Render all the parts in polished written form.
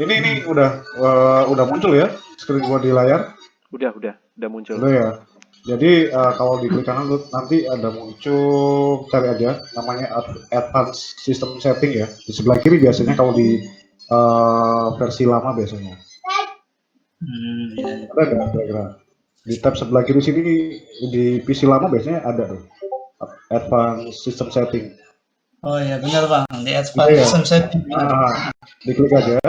Ini udah muncul ya screen gua di layar. Udah muncul. Udah ya. Jadi kalau diklik kanan nanti ada muncul, cari aja namanya Advanced System Setting ya. Di sebelah kiri biasanya kalau di versi lama biasanya. Ada nggak kira-kira? Di tab sebelah kiri sini di PC lama biasanya ada tuh. Advanced System Setting. Oh iya benar Bang, di Advanced System Setting. Diklik aja.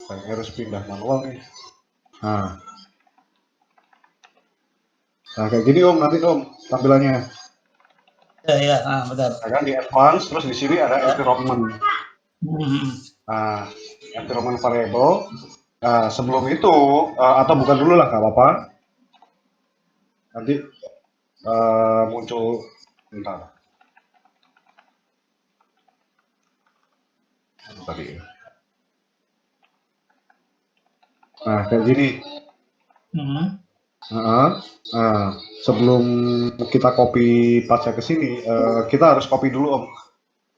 Saya harus pindah manual nih. Nah kayak gini Om nanti Om tampilannya. Ya, benar. Nah, kan di advance terus di sini ada environment. Nah, environment variable. Nah, sebelum itu atau bukan dulu lah nggak apa-apa. Nanti muncul bentar. Tadi. Nah, kayak gini. Sebelum kita copy pathnya ke sini, kita harus copy dulu Om.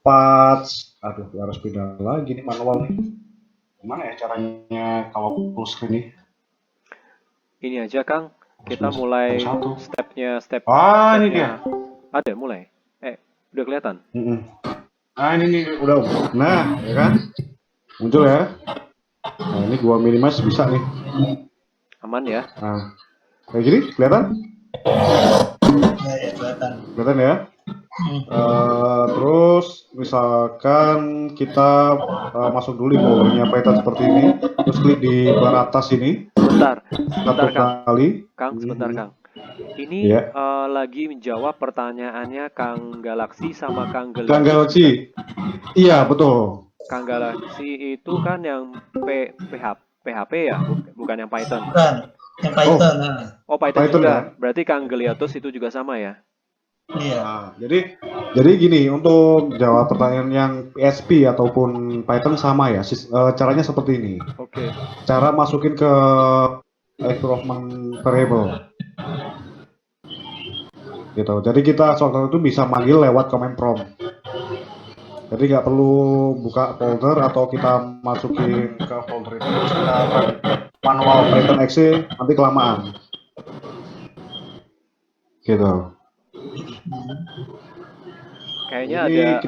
Path, aduh harus pindah lagi nih manual nih. Gimana ya caranya kalau full screen nih? Ini aja Kang, kita mulai step. Ini dia. Ada mulai. Udah kelihatan? Ini nih udah. Nah, ya kan? Muncul ya. Nah, ini gua minimize bisa nih. Aman ya? Nah, kayak gini kelihatan? Ya, kelihatan. Kelihatan ya? Terus misalkan kita masuk dulu di foldernya Python seperti ini, terus klik di bar atas ini. Sebentar Kang. Sebentar Kang. Ini lagi menjawab pertanyaannya Kang Galaxy sama Kang Geliatus. Kang Galaxy. Iya betul. Kang Galaxy itu kan yang PHP ya, bukan yang Python. Bukan, yang Python. Python juga. Ya? Berarti Kang Geliatus itu juga sama ya? Iya. Nah, jadi gini, untuk jawab pertanyaan yang PHP ataupun Python sama ya, caranya seperti ini. Oke. Cara masukin ke environment variable. Gitu. Jadi kita soal itu bisa manggil lewat command prompt. Jadi nggak perlu buka folder atau kita masukin ke folder itu terus kita manual Python exe nanti kelamaan. Gitu. Kayaknya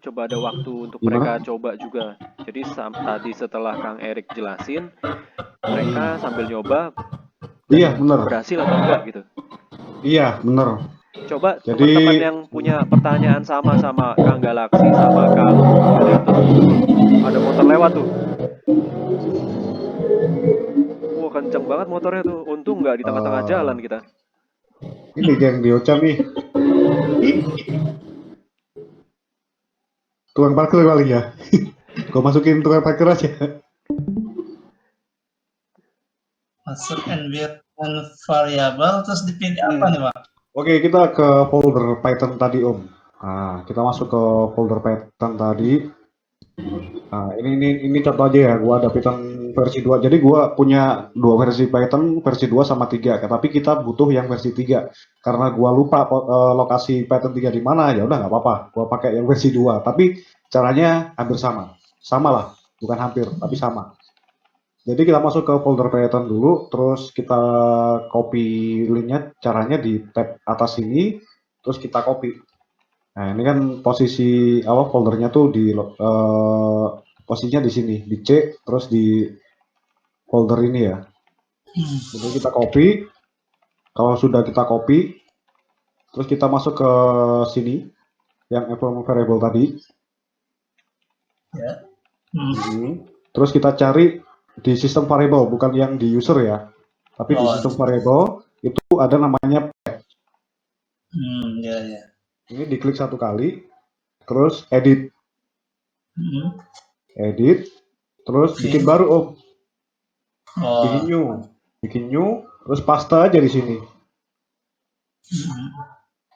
coba ada waktu untuk mereka coba juga. Jadi tadi setelah Kang Erik jelasin, mereka sambil nyoba. Iya benar. Berhasil atau enggak gitu? Iya benar. Coba teman-teman yang punya pertanyaan sama Kang Galaxy sama Kang Geliatus. Ada motor lewat tuh. Wah kenceng banget motornya tuh. Untung nggak di tengah-tengah jalan kita. Ini yang diucap nih. Tukang parkir kali ya. Gue masukin tukang parkir aja. Masuk environment variable terus dipilih apa nih Pak? Oke, kita ke folder Python tadi Om. Nah, kita masuk ke folder Python tadi. Nah, ini contoh aja ya. Gua ada Python versi 2. Jadi gua punya 2 versi Python, versi 2 sama 3. Tapi kita butuh yang versi 3. Karena gua lupa lokasi Python 3 di mana, ya udah nggak apa-apa. Gua pakai yang versi 2. Tapi caranya hampir sama. Sama lah, bukan hampir, tapi sama. Jadi kita masuk ke folder Python dulu, terus kita copy linknya, caranya di tab atas ini, terus kita copy. Nah ini kan posisi foldernya tuh di posisinya di sini, di C, terus di folder ini ya. Jadi kita copy. Kalau sudah kita copy, terus kita masuk ke sini, yang environment variable tadi. Ya. Terus kita cari di sistem variable, bukan yang di user ya, tapi di sistem variable itu ada namanya path. Ya. Ini diklik satu kali, terus edit, edit, terus bikin baru Om, bikin new, terus paste aja di sini.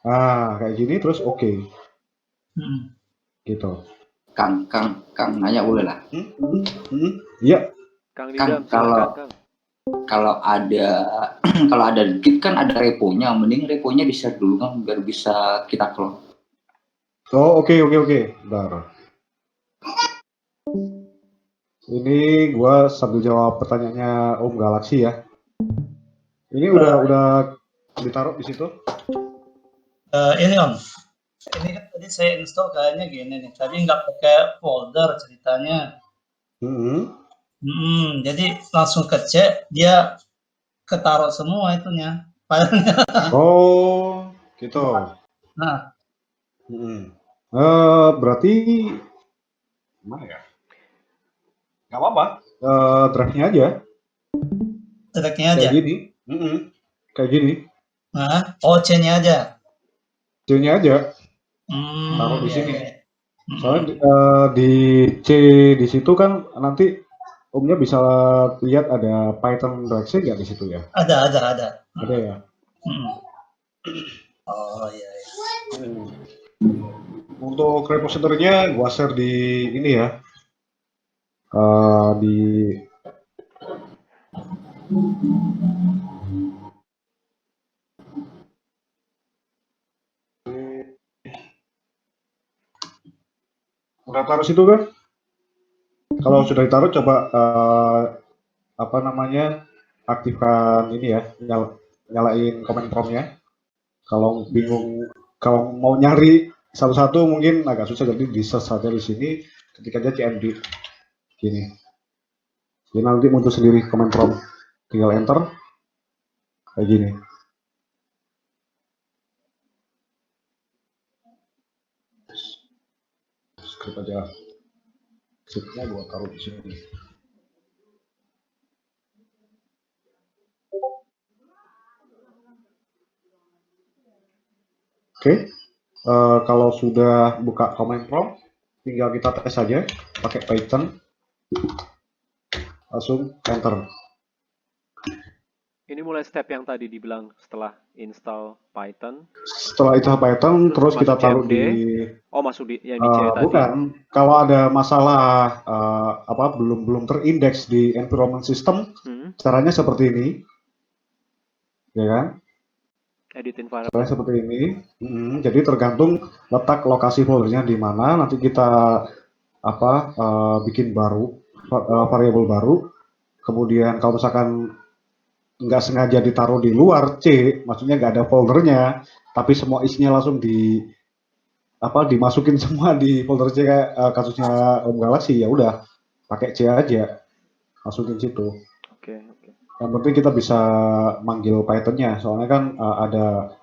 Nah kayak gini, terus oke. Gitu. Kang nanya boleh lah. Iya. Kang Didam, kalau Kang. kalau ada kalau ada Git kan ada reponya, mending reponya di-share dulu kan biar bisa kita clone. Oh, oke. Bentar. Ini gua sambil jawab pertanyaannya Om Galaxy ya. Ini udah ditaruh di situ. Ini Om, ini kan tadi saya install kayaknya gini nih, tadi nggak pakai folder ceritanya. Jadi langsung ke C, dia ketaruh semua itunya, filenya. Oh, gitu. Nah, berarti mana ya? Gak apa-apa, drive-nya aja. tracknya aja. Kayak gini. Kayak gini. Nah, oh C-nya aja. C-nya aja. Taruh di Iya, sini. iya. Soalnya di C di situ kan nanti Omnya bisa lihat ada Python direction nggak di situ ya? Ada. Ada ya. Oh iya. Untuk repositorinya gua share di ini ya. Di udah taruh situ kan? Kalau sudah ditaruh coba apa namanya aktifkan ini ya, nyalain comment prompt-nya. Kalau bingung, kalau mau nyari satu-satu mungkin agak susah, jadi di search saja di sini, ketik aja cmd gini. Jadi nanti muncul sendiri comment prompt, tinggal enter kayak gini. Script aja, scriptnya gua taruh di sini. Oke, kalau sudah buka comment prompt, tinggal kita tes saja pakai Python, langsung enter. Ini mulai step yang tadi dibilang setelah install Python. Setelah install Python, terus kita taruh CMD. Masuk di yang di C tadi. Bukan, kalau ada masalah belum terindeks di environment system, caranya seperti ini, ya kan? Edit environment. Caranya seperti ini. Jadi tergantung letak lokasi foldernya di mana. Nanti kita bikin baru variabel baru. Kemudian kalau misalkan nggak sengaja ditaruh di luar C, maksudnya nggak ada foldernya, tapi semua isinya langsung dimasukin semua di folder C kayak kasusnya Om Galaxy, ya udah pakai C aja, masukin situ. Oke. Yang penting kita bisa manggil Python-nya, soalnya kan ada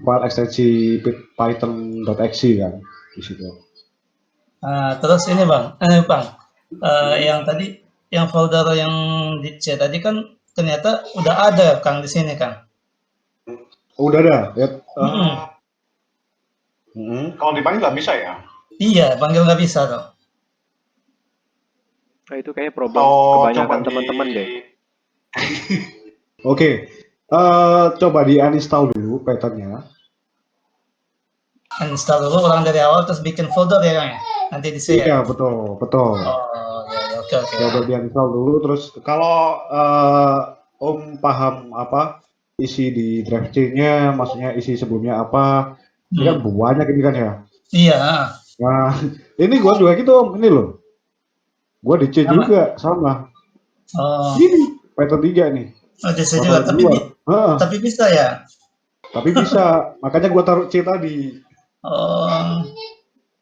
file ekstensi python.exe kan di situ. Terus ini Bang, yang tadi yang folder yang di C tadi kan ternyata udah ada Kang di sini Kang. Udah ada ya. Kalau dipanggil nggak bisa ya? Iya, panggil nggak bisa dong. Nah, itu kayaknya problem kebanyakan teman-teman deh. Oke, coba di uninstall dulu Python-nya. Uninstall dulu ulang dari awal terus bikin folder ya Kang ya? Nanti di save. Iya, betul. Oh, ya, oke. Coba di uninstall dulu, terus kalau Om paham apa isi di drive C-nya, maksudnya isi sebelumnya apa, ini kan banyak ini kan ya? Iya. Nah, ini gua juga gitu Om, ini loh. Gua di C juga, sama. Oh. Ini Python 3 nih. Oh, di C juga, tapi bisa ya? Tapi bisa, makanya gua taruh C tadi. Oh.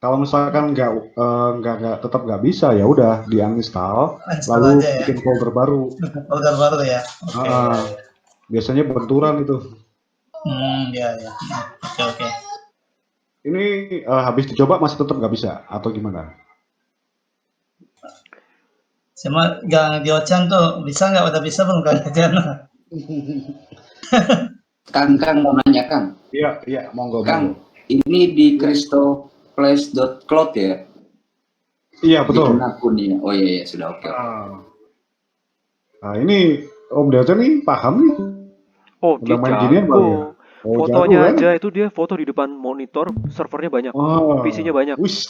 Kalau misalkan tetap nggak bisa, ya udah di uninstall, lalu bikin folder baru. Folder baru ya. Biasanya benturan itu. Ya. Oke. Ini habis dicoba masih tetap nggak bisa atau gimana? Sama nggak di Ocean tuh bisa nggak? Udah bisa belum Kang Ocean? Kang mau nanya Kang. Iya, monggo. Kang, ini di crystalplace.cloud ya? Iya, betul. Bikin akun ya. Oh iya, sudah oke. Nah, ini Om Deoce nih paham nih. Oh, udah main ginian jago. ya? Fotonya jago, aja itu dia foto di depan monitor, servernya banyak, PC-nya banyak. Wis.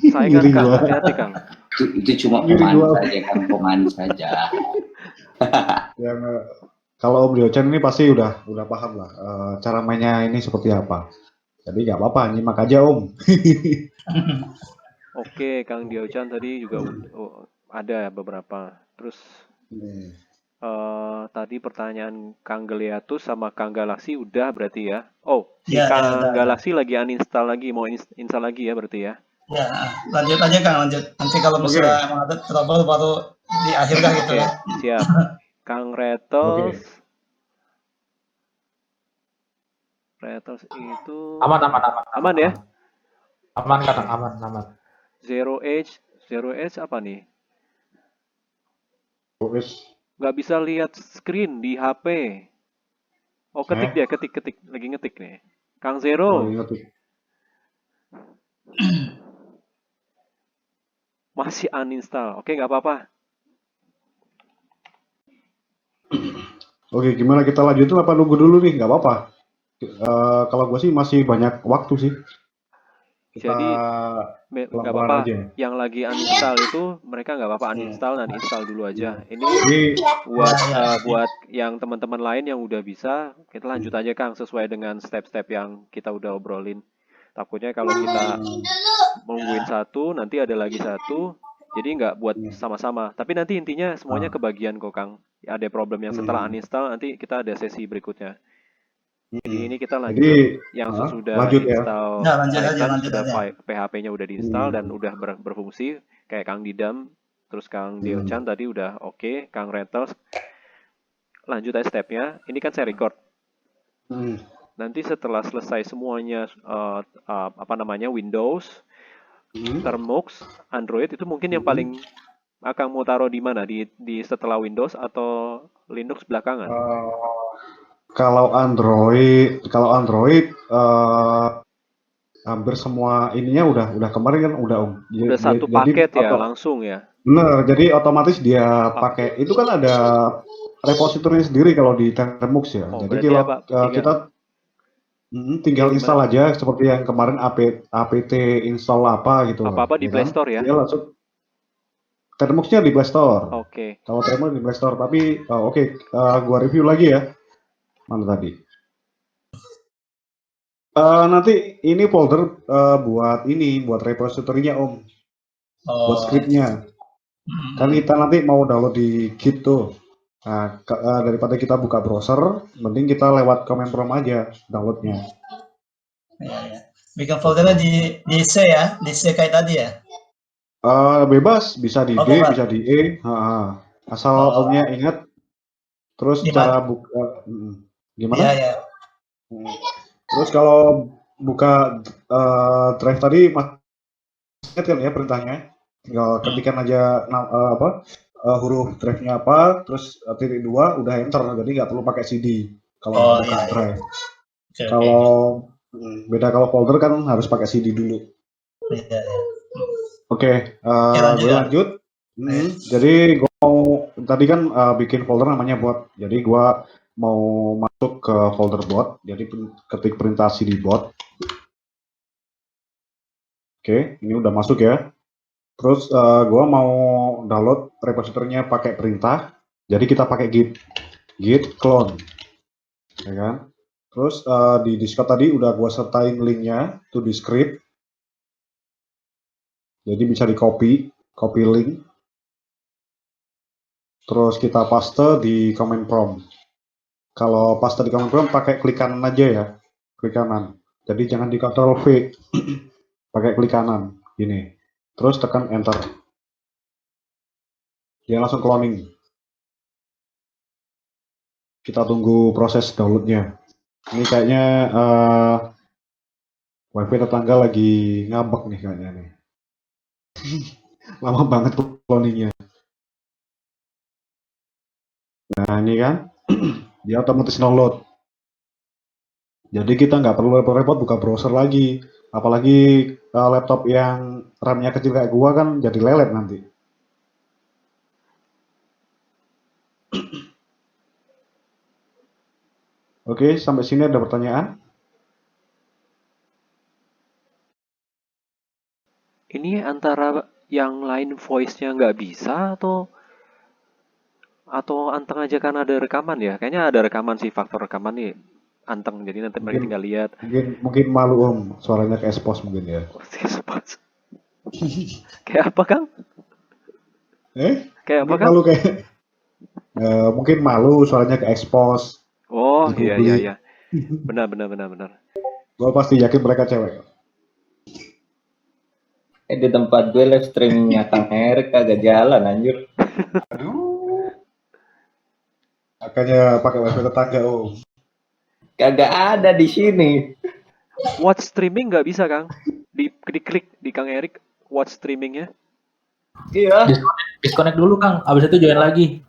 Saingan Kang, hati-hati Kang. Itu cuma Ngiri pemanis gua. saja kan, pemanis saja. Yang kalau Om Diocen ini pasti udah paham lah cara mainnya ini seperti apa. Jadi nggak apa-apa, nyimak aja Om. Oke, Kang Diochan tadi juga ada beberapa. Terus tadi pertanyaan Kang Geliatus sama Kang Galaxy udah berarti ya. Oh, si Ya, Kang udah. Galaxy lagi uninstall lagi, mau install lagi ya berarti ya. Ya, lanjut aja Kang, lanjut. Nanti kalau misalnya emang ada trouble baru di akhir kan gitu Oke, ya. siap. Kang Rattles. Rattles itu aman ya? Aman kan, aman. Zero Edge apa nih? OS. Nggak bisa lihat screen di HP. Oh, ketik dia, ketik. Lagi ngetik nih. Kang Zero. Masih uninstall. Oke, nggak apa-apa. Oke, gimana kita lanjutin apa nunggu dulu nih? Nggak apa-apa. Kalau gue sih masih banyak waktu sih. Jadi nggak apa-apa. Yang lagi uninstall itu mereka nggak apa-apa uninstall dan install dulu aja. Ini buat yang teman-teman lain yang udah bisa, kita lanjut aja Kang sesuai dengan step-step yang kita udah obrolin. Takutnya kalau kita nungguin satu, nanti ada lagi satu, jadi nggak buat sama-sama. Tapi nanti intinya semuanya kebagian kok Kang. Ada problem yang setelah uninstall, nanti kita ada sesi berikutnya. Jadi ini kita lanjut yang sesudah install Python, sudah PHP-nya udah diinstal dan udah berfungsi kayak Kang Didam, terus Kang Diochan tadi udah oke, Kang Rattles. Lanjut aja stepnya. Ini kan saya record. Nanti setelah selesai semuanya Windows, Termux, Android itu mungkin yang paling akan mau taruh di mana? Di setelah Windows atau Linux belakangan? Kalau Android hampir semua ininya udah kemarin kan udah Om. Udah satu paket ya langsung ya. Bener, jadi otomatis dia pakai itu kan ada repositorinya sendiri kalau di Termux ya. Oh, jadi kalau kita tinggal install aja seperti yang kemarin apt install apa gitu. Apa-apa di Play Store ya? Dia langsung Termuxnya di Play Store. Oke. Kalau Termux di Play Store, tapi gua review lagi ya. Mana tadi? Nanti ini folder buat repositorinya Om. Buat scriptnya. Kan kita nanti mau download di Git tuh. Nah, daripada kita buka browser, mending kita lewat command prompt aja downloadnya. Ya. Bikin foldernya di C ya, di C kayak tadi ya? Bebas, bisa di D, bisa di E. Asal Omnya ingat. Terus cara buka, gimana? Iya. Terus kalau buka drive tadi, ingat kan ya perintahnya? Tinggal ketikkan aja huruf drive-nya apa, terus titik 2 udah enter, jadi nggak perlu pakai CD kalau buka drive. Kalau beda kalau folder kan harus pakai CD dulu. Oke, gue lanjut. Jadi gue mau tadi kan bikin folder namanya bot, jadi gue mau masuk ke folder bot, jadi ketik perintah cd bot. Oke, ini udah masuk ya. Terus gue mau download repositorinya pakai perintah, jadi kita pakai git clone, ya kan? Terus di Discord tadi udah gue sertain linknya to di script, jadi bisa di copy link, terus kita paste di command prompt. Kalau paste di command prompt pakai klik kanan aja ya, klik kanan. Jadi jangan di Ctrl V, pakai klik kanan, gini. Terus tekan enter. Dia langsung cloning. Kita tunggu proses downloadnya. Ini kayaknya wifi tetangga lagi ngambek nih kayaknya nih. Lama banget cloningnya. Nah ini kan, dia otomatis download. Jadi kita nggak perlu repot-repot buka browser lagi. Apalagi laptop yang RAM-nya kecil kayak gua kan jadi lelet nanti. Oke, sampai sini ada pertanyaan? Ini antara yang lain voice-nya nggak bisa atau anteng aja karena ada rekaman ya? Kayaknya ada rekaman sih, faktor rekaman nih anteng. Jadi nanti mereka Mungkin tinggal lihat. mungkin malu Om, suaranya ke expose mungkin ya. Kayak apa, Kang? Kayak apa, Mungkin Kang? malu kayak mungkin malu suaranya ke expose Oh, di iya, publik. iya. Benar. Gue pasti yakin mereka cewek. Di tempat gue live streamingnya Kang Erik kagak jalan anjir. Aduh. Makanya pakai wifi tetangga Om. Kagak ada di sini. Watch streaming nggak bisa, Kang? Diklik di Kang Erik watch streamingnya. Iya. Disconnect dulu Kang, abis itu join lagi.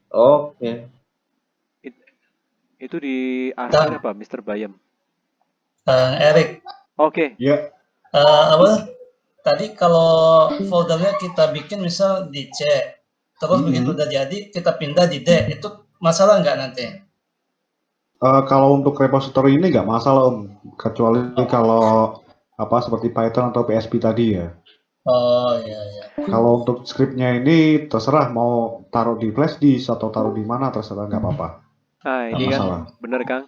Oke. Itu di akhir apa, Mr. Bayam? Kang Erik. Oke. Iya. Apa? Tadi kalau foldernya kita bikin misal di C, terus begitu udah jadi kita pindah di D, itu masalah nggak nanti? Kalau untuk repository ini nggak masalah Om, kecuali kalau apa seperti Python atau PHP tadi ya. Oh iya. Kalau untuk scriptnya ini terserah mau taruh di flash disk atau taruh di mana terserah, nggak apa-apa. Nah ini kan masalah. bener Kang.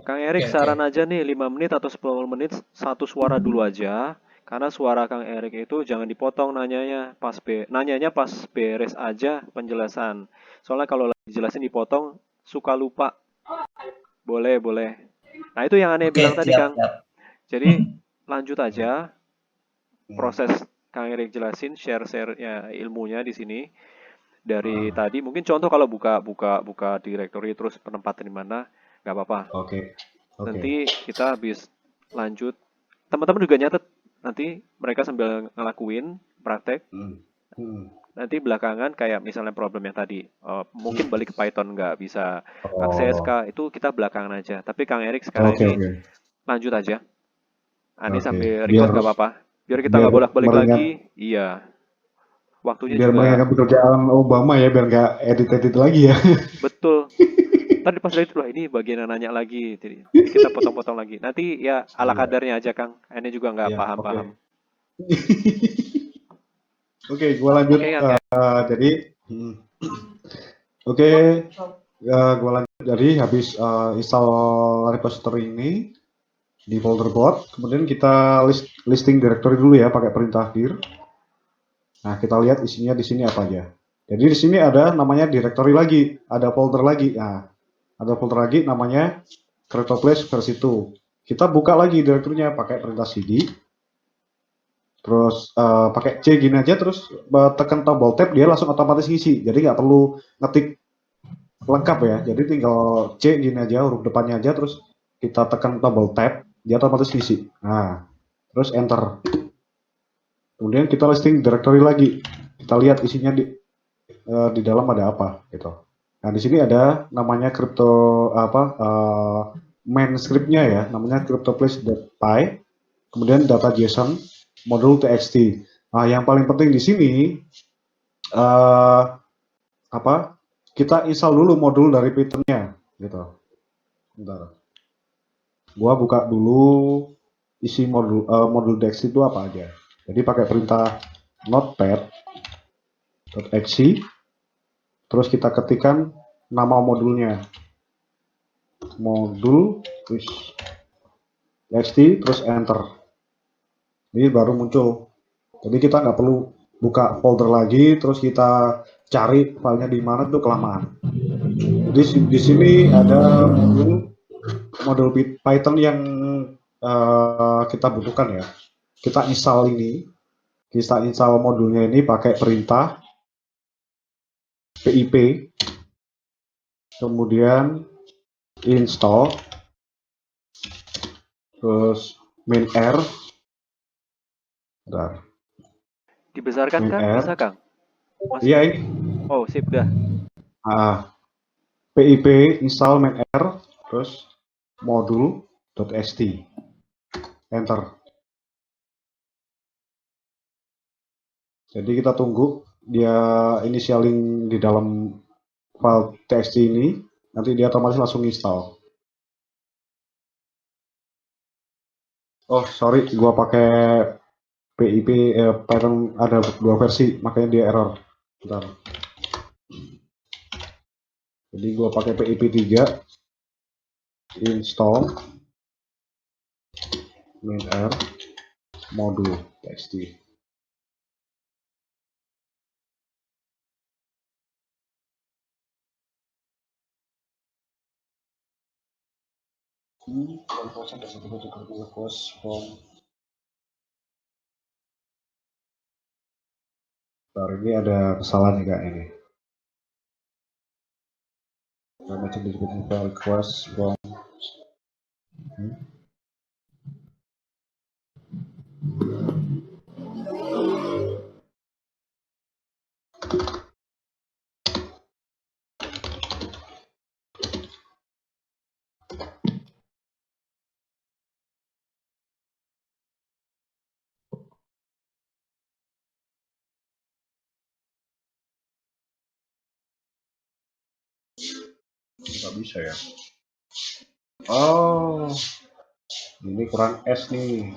Kang Erik Oke. saran aja nih 5 menit atau 10 menit satu suara dulu aja. Karena suara Kang Erik itu jangan dipotong nanyanya pas beres aja penjelasan. Soalnya kalau lagi jelasin dipotong suka lupa. Boleh. Nah itu yang aneh Oke, bilang tadi Kang. siap. Jadi lanjut aja proses Kang Erik jelasin share ya ilmunya di sini. Dari tadi mungkin contoh kalau buka directory terus penempatan di mana nggak apa-apa. Oke. Nanti kita habis lanjut teman-teman juga nyatet nanti mereka sambil ngelakuin praktek. Nanti belakangan kayak misalnya problem yang tadi mungkin balik ke Python nggak bisa akses itu kita belakangan aja. Tapi Kang Erik sekarang ini lanjut aja. Ani sambil record nggak apa-apa. Biar kita nggak bolak-balik lagi. Iya. Waktunya biar juga. meringankan pekerjaan Obama ya, biar nggak edit lagi ya. Betul. Tadi pas dari itu ini bagian yang nanya lagi. Jadi kita potong-potong lagi. Nanti ya ala kadarnya aja Kang. Ini juga nggak paham-paham. Oke, gue lanjut. Jadi, gue lanjut. Jadi habis install repository ini di folder bot, kemudian kita listing directory dulu ya pakai perintah dir. Nah, kita lihat isinya di sini apa aja. Jadi di sini ada namanya directory lagi, ada folder lagi. Nah, ada folder lagi namanya CryptoPlace versi 2. Kita buka lagi directory-nya pakai perintah cd. Terus pakai C gini aja, terus tekan tombol tab, dia langsung otomatis ngisi. Jadi nggak perlu ngetik lengkap ya. Jadi tinggal C gini aja, huruf depannya aja, terus kita tekan tombol tab, dia otomatis ngisi. Nah, terus enter. Kemudian kita listing directory lagi. Kita lihat isinya di dalam ada apa gitu. Nah, di sini ada namanya main scriptnya ya, namanya CryptoPlace.py. Kemudian data JSON, modul txt. Nah, yang paling penting di sini kita install dulu modul dari Python-nya gitu. Bentar. Gua buka dulu isi modul txt itu apa aja. Jadi pakai perintah notepad.exe, terus kita ketikkan nama modulnya, modul terus txt, terus enter. Ini baru muncul. Jadi kita nggak perlu buka folder lagi, terus kita cari filenya di mana, itu kelamaan. Jadi di sini ada modul Python yang kita butuhkan ya. Kita install modulnya ini pakai perintah pip, kemudian install, terus main r. Bentar. Dibesarkan Kang? Bisa Kang? Iya ini. Oh sip dah. pip install main r, terus modul.st, enter. Jadi kita tunggu dia initialing di dalam file txt ini, nanti dia otomatis langsung install. Oh sorry, gua pakai PIP Python ada 2 versi, makanya dia error. Bentar. Jadi gua pakai PIP 3 install main.r modul txt. Bentar, ini ada kesalahan nih kak ini. Macam disebut request from nggak bisa ya. Oh, ini kurang S nih.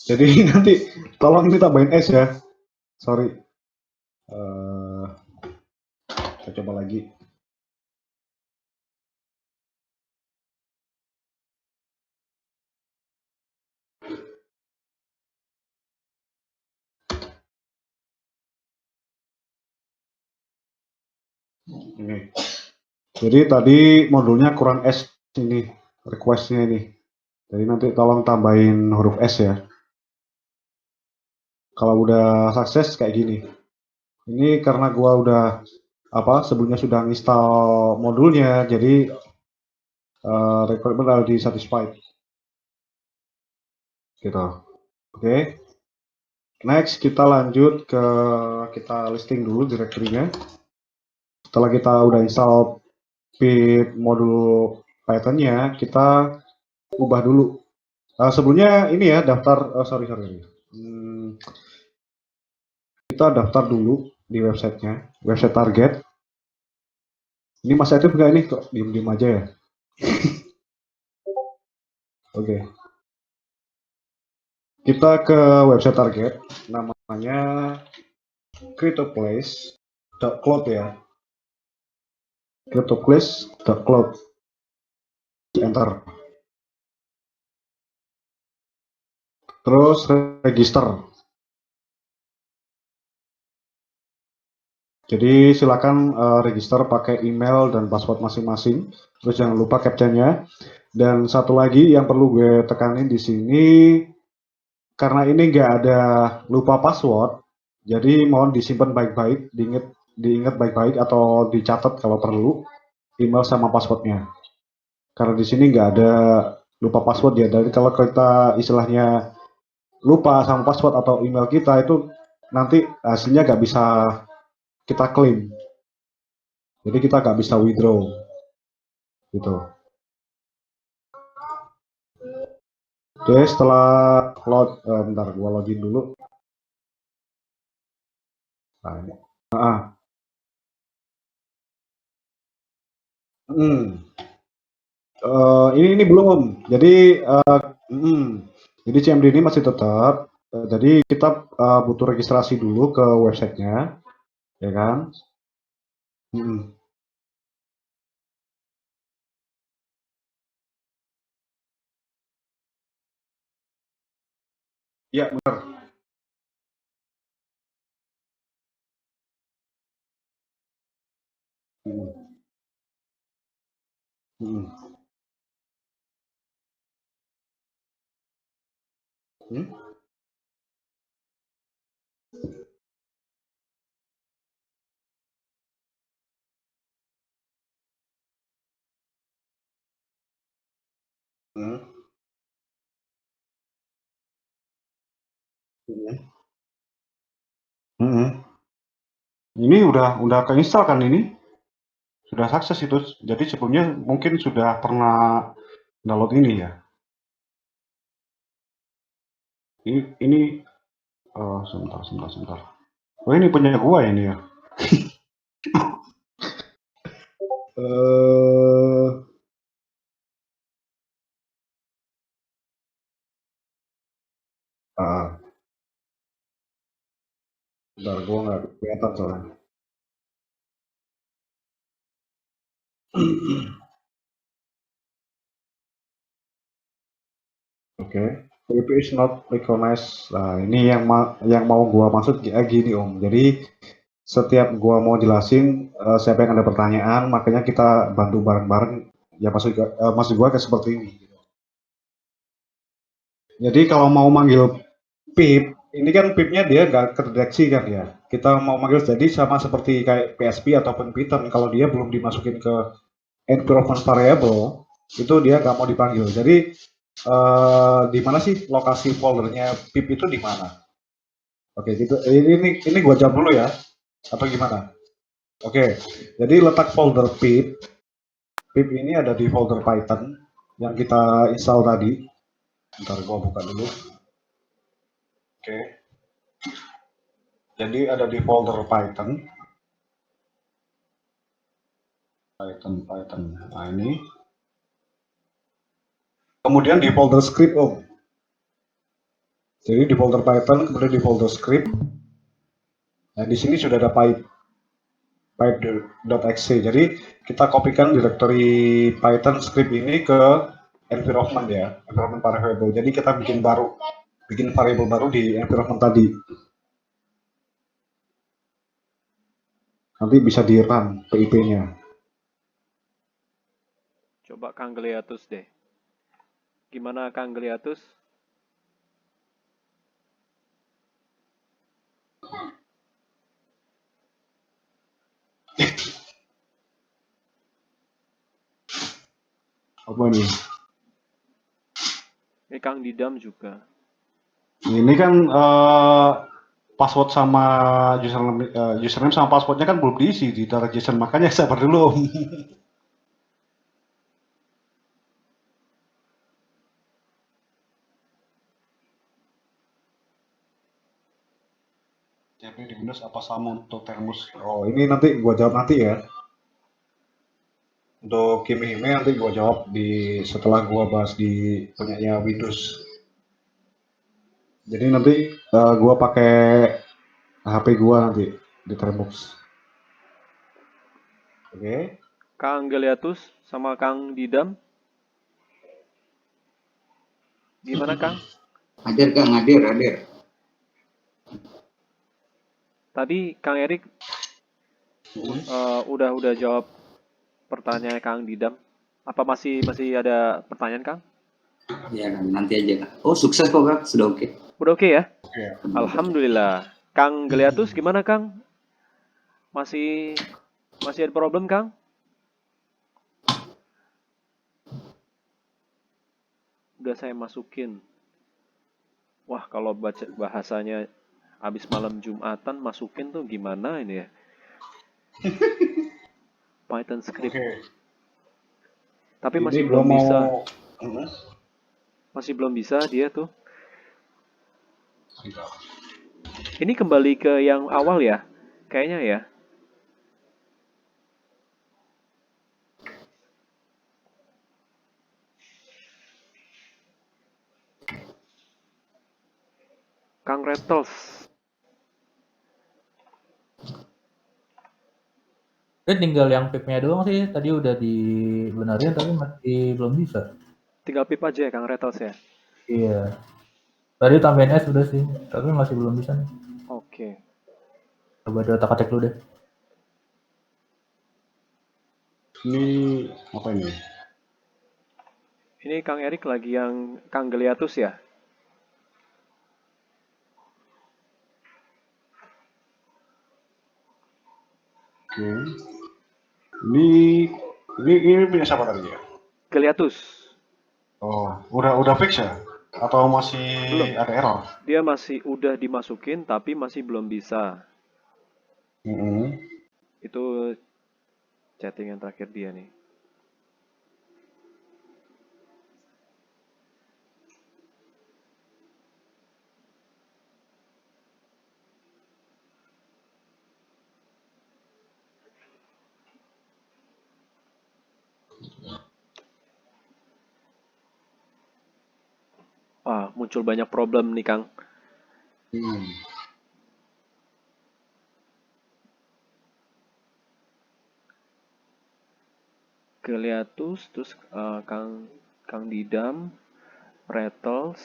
Jadi nanti tolong ini tambahin S ya. Sorry. Kita coba lagi. Ini. Jadi tadi modulnya kurang S ini, requestnya ini. Jadi nanti tolong tambahin huruf S ya. Kalau udah sukses kayak gini. Ini karena gua udah sebelumnya sudah install modulnya, jadi requirement already satisfied. Gitu. Oke. Next kita lanjut ke kita listing dulu direktorinya. Setelah kita udah install pip modul Python-nya, kita ubah dulu. Sebelumnya ini ya daftar, sorry. Kita daftar dulu di websitenya, website target. Ini masih aktif nggak ini? Kok diem-diem aja ya? Oke. Kita ke website target, namanya cryptoplace.cloud ya. cryptoplace.cloud. Enter. Terus register. Jadi silakan register pakai email dan password masing-masing. Terus jangan lupa captcha-nya. Dan satu lagi yang perlu gue tekanin di sini, karena ini nggak ada lupa password, jadi mohon disimpan baik-baik, diingat baik-baik atau dicatat kalau perlu email sama passwordnya. Karena di sini nggak ada lupa password ya. Jadi kalau kita istilahnya lupa sama password atau email kita itu nanti hasilnya nggak bisa kita klaim. Jadi kita nggak bisa withdraw. Gitu. Oke, setelah bentar, gua login dulu. Nah, ini belum. Jadi CMD ini masih tetap. Jadi kita butuh registrasi dulu ke websitenya, ya kan? Ya benar. Ini udah keinstal kan ini? Sudah sukses itu. Jadi sebelumnya mungkin sudah pernah download ini ya. Ini sebentar. Oh ini punya gua ini ya. Bentar, gua nggak kelihatan soalnya. Oke, PIP is not recognized. Nah, ini yang mau gua maksud gini Om. Jadi setiap gua mau jelasin siapa yang ada pertanyaan, makanya kita bantu bareng-bareng. Ya maksud gua kayak seperti ini. Jadi kalau mau manggil PIP, ini kan PIP-nya dia nggak terdeteksi kan ya. Kita mau manggil jadi sama seperti kayak PSP ataupun Python, kalau dia belum dimasukin ke environment variable, itu dia nggak mau dipanggil. Jadi di mana sih lokasi foldernya PIP itu di mana? Oke, gitu. Ini gua jawab dulu ya. Apa gimana? Oke. Jadi letak folder PIP. PIP ini ada di folder Python yang kita install tadi. Bentar gua buka dulu. Oke. Jadi ada di folder Python. Python. Nah, ini. Kemudian di folder script, Om. Jadi di folder Python, kemudian di folder script. Nah, di sini sudah ada pipe.exe. Jadi kita kopikan directory Python script ini ke environment ya, environment variable. Jadi kita bikin variable baru di environment tadi. Nanti bisa di run PIP-nya. Coba Kang Geliatus deh. Gimana Kang Geliatus? Apa ini? Ini Kang Didam juga. Ini kan password sama username sama passwordnya kan belum diisi di data JSON, makanya sabar dulu Om. CP di Windows apa sama untuk Termus? Oh, ini nanti gua jawab nanti ya. Untuk Kimi Hime nanti gua jawab setelah gua bahas di punyanya Windows. Jadi nanti gua pakai HP gua nanti di Termus. Oke. Kang Geliatus sama Kang Didam. Gimana Kang? Hadir Kang, hadir. Tadi Kang Erik udah jawab pertanyaan Kang Didam. Apa masih ada pertanyaan Kang? Ya nanti aja. Oh sukses kok Kang, sudah oke. Udah oke ya? Oke. Alhamdulillah. Kang Geliatus gimana Kang? Masih ada problem Kang? Udah saya masukin. Wah kalau baca bahasanya habis malam Jumatan masukin tuh gimana ini ya? Python script. Oke. Tapi Ini masih gua belum mau bisa. Masih belum bisa dia tuh. Ini kembali ke yang awal ya? Kayaknya ya. Kang Rattles. Ini tinggal yang pip-nya doang sih. Tadi udah dibenerin tapi masih belum bisa. Tinggal pip aja ya Kang Rattles ya? Iya. Tadi tambahin S udah sih, tapi masih belum bisa nih. Oke. Coba diotak-atik dulu deh. Ini apa ini? Ini Kang Erik lagi yang Kang Geliatus ya? Oke. Ini punya siapa tadi ya? Geliatus. Oh, udah fix ya? Atau masih Belum. ada error? Dia masih udah dimasukin tapi masih belum bisa. Itu chatting yang terakhir dia nih. Muncul banyak problem nih Kang. Geliatus, terus Kang Didam, Rattles,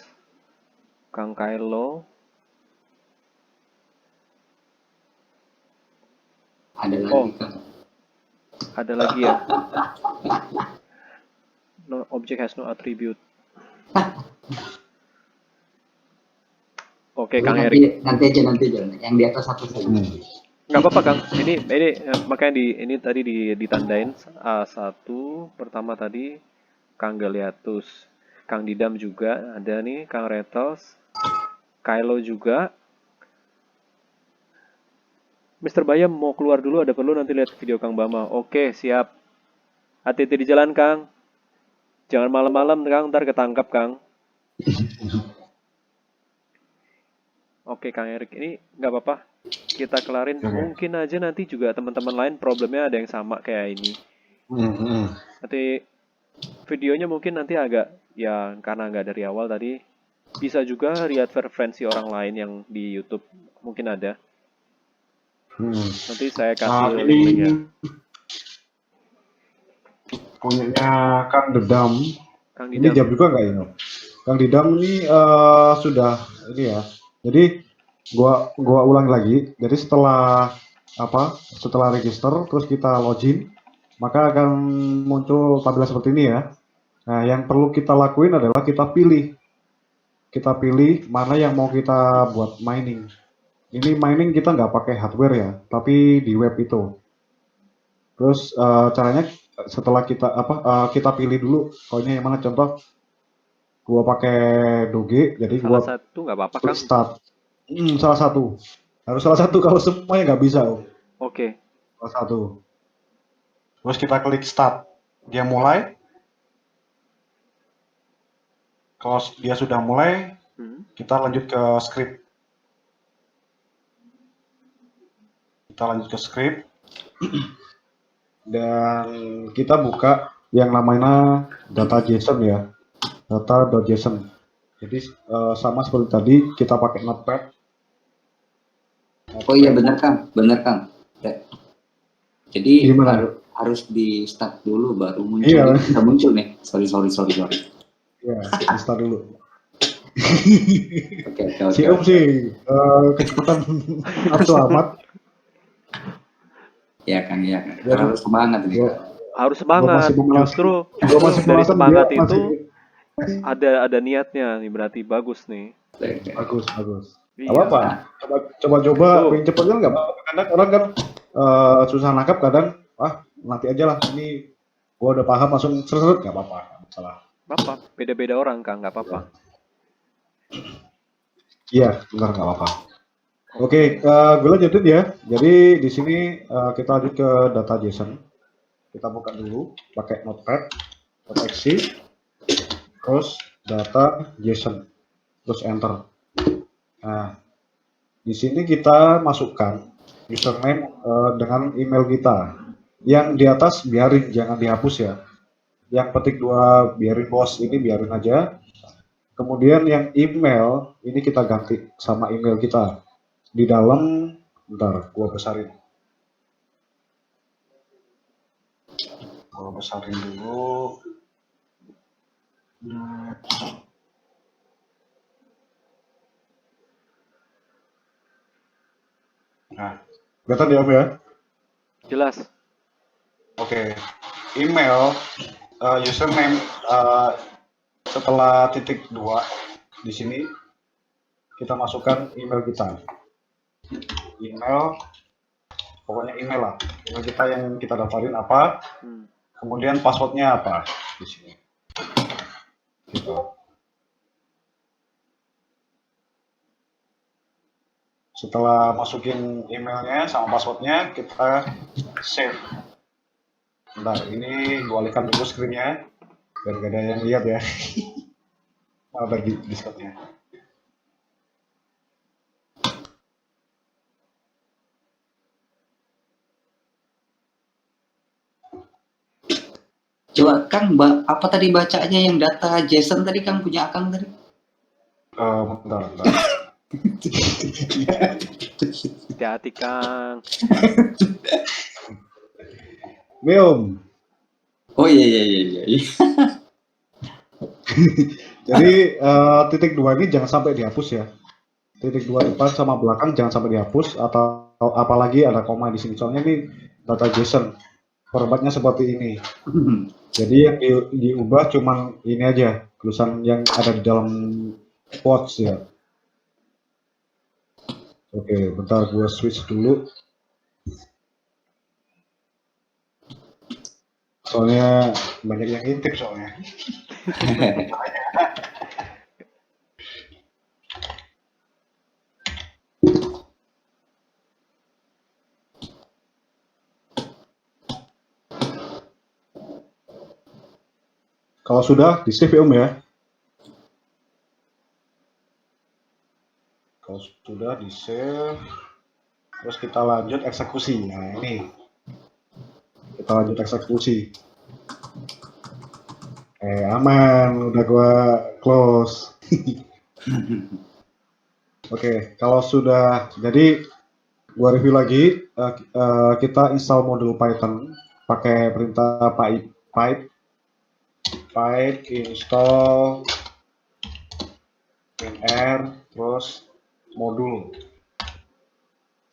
Kang Kylo. Ada lagi Kang. Ada lagi ya. No object has no attribute. Oke, Kang Erik. Nanti aja yang di atas satu saja. Nggak apa-apa Kang. Ini makanya ini tadi ditandain satu pertama tadi Kang Geliatus, Kang Didam juga ada nih, Kang Rattles, Kylo juga. Mr. Bayam mau keluar dulu, ada perlu nanti lihat video Kang Bama. Oke, siap. Hati-hati di jalan Kang. Jangan malam-malam Kang, ntar ketangkap Kang. Oke Kang Erik, ini nggak apa-apa. Kita kelarin. Mungkin aja nanti juga teman-teman lain problemnya ada yang sama kayak ini. Nanti videonya mungkin nanti agak, ya karena nggak dari awal tadi, bisa juga lihat referensi orang lain yang di YouTube. Mungkin ada. Nanti saya kasih linknya. Punyanya Kang Didam. Kang Ini jam juga nggak ya? Kang Didam ini sudah ini ya. Jadi gua ulang lagi. Jadi setelah register terus kita login, maka akan muncul tampilan seperti ini ya. Nah, yang perlu kita lakuin adalah kita pilih mana yang mau kita buat mining. Ini mining kita nggak pakai hardware ya, tapi di web itu. Terus caranya setelah kita pilih dulu koinnya yang mana, contoh gua pakai Doge, jadi salah satu nggak apa-apa Kang. Start. Salah satu. Harus salah satu, kalau semuanya nggak bisa. Oke. Salah satu. Terus kita klik start. Dia mulai. Kalau dia sudah mulai, kita lanjut ke script. Dan kita buka yang namanya data.json ya, data.json. Jadi sama seperti tadi kita pakai notepad. Oh iya benar Kang. Jadi harus di start dulu baru muncul. Iya. Bisa muncul nih. Sorry. Iya, di start dulu. Oke. Si Om sih kecepatan atau amat. Iya kan. Harus semangat nih. Harus semangat. Justru dari semangat itu ada niatnya nih, berarti bagus nih. Bagus. Iya. Apa? Coba yang cepet kan nggak apa-apa. Kadang orang kan susah nangkap, kadang nanti aja lah, ini gua udah paham langsung seret nggak apa-apa, salah. Apa? Beda-beda orang Kang, nggak apa-apa. Iya, benar, nggak apa-apa. Oke, gue lanjutin ya. Jadi di sini kita lanjut ke data.json. Kita buka dulu pakai notepad, exe, terus data.json, terus enter. Nah, di sini kita masukkan username dengan email kita. Yang di atas biarin, jangan dihapus ya. Yang petik 2 biarin, bos, ini biarin aja. Kemudian yang email ini kita ganti sama email kita. Di dalam, bentar, gua besarin dulu. Nah, kelihatan ya Om ya? Jelas. Oke, email username setelah titik 2 di sini kita masukkan email kita. Pokoknya email lah. Email kita yang kita daftarin apa, kemudian passwordnya apa di sini. Gitu. Setelah masukin emailnya sama passwordnya, kita save. Bentar, ini gua alihkan dulu screen-nya biar gak ada yang lihat ya. Ada di Discord-nya. Coba Kang, apa tadi bacanya yang data JSON tadi Kang punya Kang tadi? Bentar. Hati-hati Kang. Om. Oh iya. Jadi titik 2 ini jangan sampai dihapus ya. Titik 2 depan sama belakang jangan sampai dihapus, atau apalagi ada koma di sini. Soalnya ini data JSON. Formatnya seperti ini. Jadi yang diubah cuman ini aja, tulisan yang ada di dalam quotes ya. Oke, bentar gue switch dulu. Soalnya banyak yang intip soalnya. Kalau sudah di save ya Om ya. Kalau sudah di save, terus kita lanjut eksekusi. Nah ini kita lanjut eksekusi. Aman, udah gua close. Oke, kalau sudah jadi gua review lagi. Kita install modul Python pakai perintah pipe install WinR terus modul.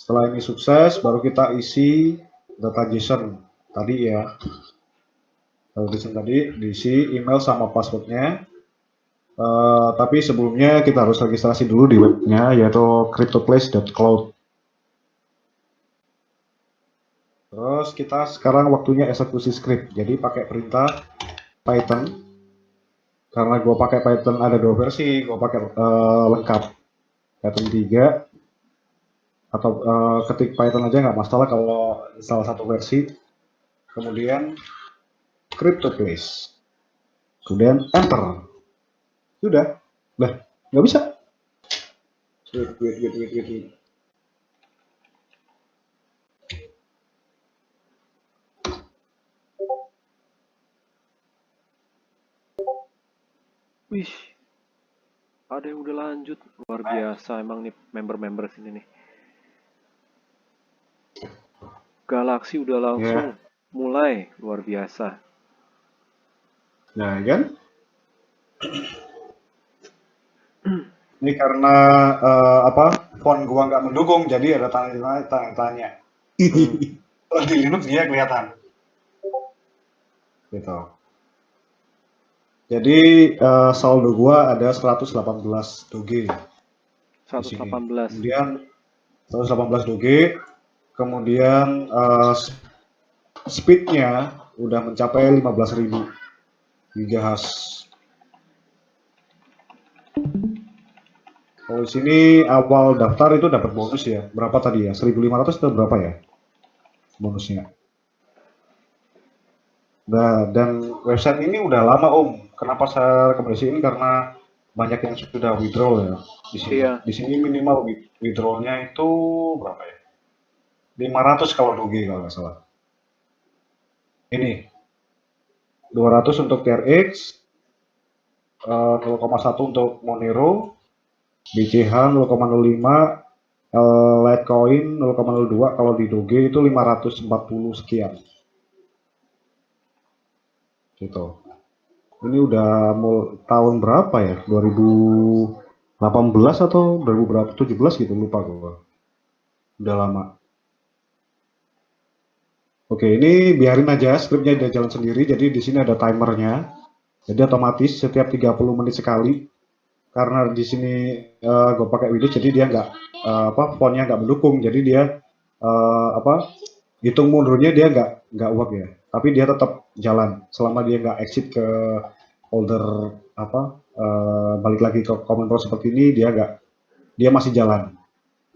Setelah ini sukses, baru kita isi data JSON tadi ya. Data JSON tadi diisi email sama passwordnya. Tapi sebelumnya kita harus registrasi dulu di webnya, yaitu cryptoplace.cloud. Terus kita sekarang waktunya eksekusi script. Jadi pakai perintah Python. Karena gue pakai Python ada 2 versi, gue pakai lengkap Python 3 atau ketik Python aja nggak masalah kalau salah satu versi. Kemudian cryptoplace, kemudian enter. Sudah, nggak bisa. Wait. Wih, ada yang udah lanjut, luar biasa emang nih member-member sini nih. Galaxy udah langsung mulai, luar biasa. Nah, kan? Ini karena font gua nggak mendukung, jadi ada tanya. Kalau di Linux dia kelihatan. Gitu. Jadi saldo gua ada 118 doge. 118. Kemudian 118 doge. Kemudian speednya udah mencapai 15.000 GHz. Kalau di sini awal daftar itu dapat bonus ya. Berapa tadi ya? 1.500 atau berapa ya? Bonusnya. Nah, dan website ini udah lama Om. Kenapa saya rekomendasiin? Karena banyak yang sudah withdraw ya di sini. Iya. Di sini minimal withdrawnya itu berapa ya? 500 kalau doge kalau nggak salah. Ini 200 untuk TRX, 0,1 untuk Monero, BCH 0,05, Litecoin 0,02, kalau di Doge itu 540 sekian. Gitu. Ini udah tahun berapa ya? 2018 atau 2017 gitu, lupa gua. Udah lama. Oke, ini biarin aja scriptnya dia jalan sendiri. Jadi di sini ada timernya. Jadi otomatis setiap 30 menit sekali. Karena di sini gue pakai Windows, jadi dia nggak fontnya nggak mendukung. Jadi dia hitung mundurnya dia nggak work ya. Tapi dia tetap jalan selama dia nggak exit ke folder balik lagi ke command prompt seperti ini, dia masih jalan.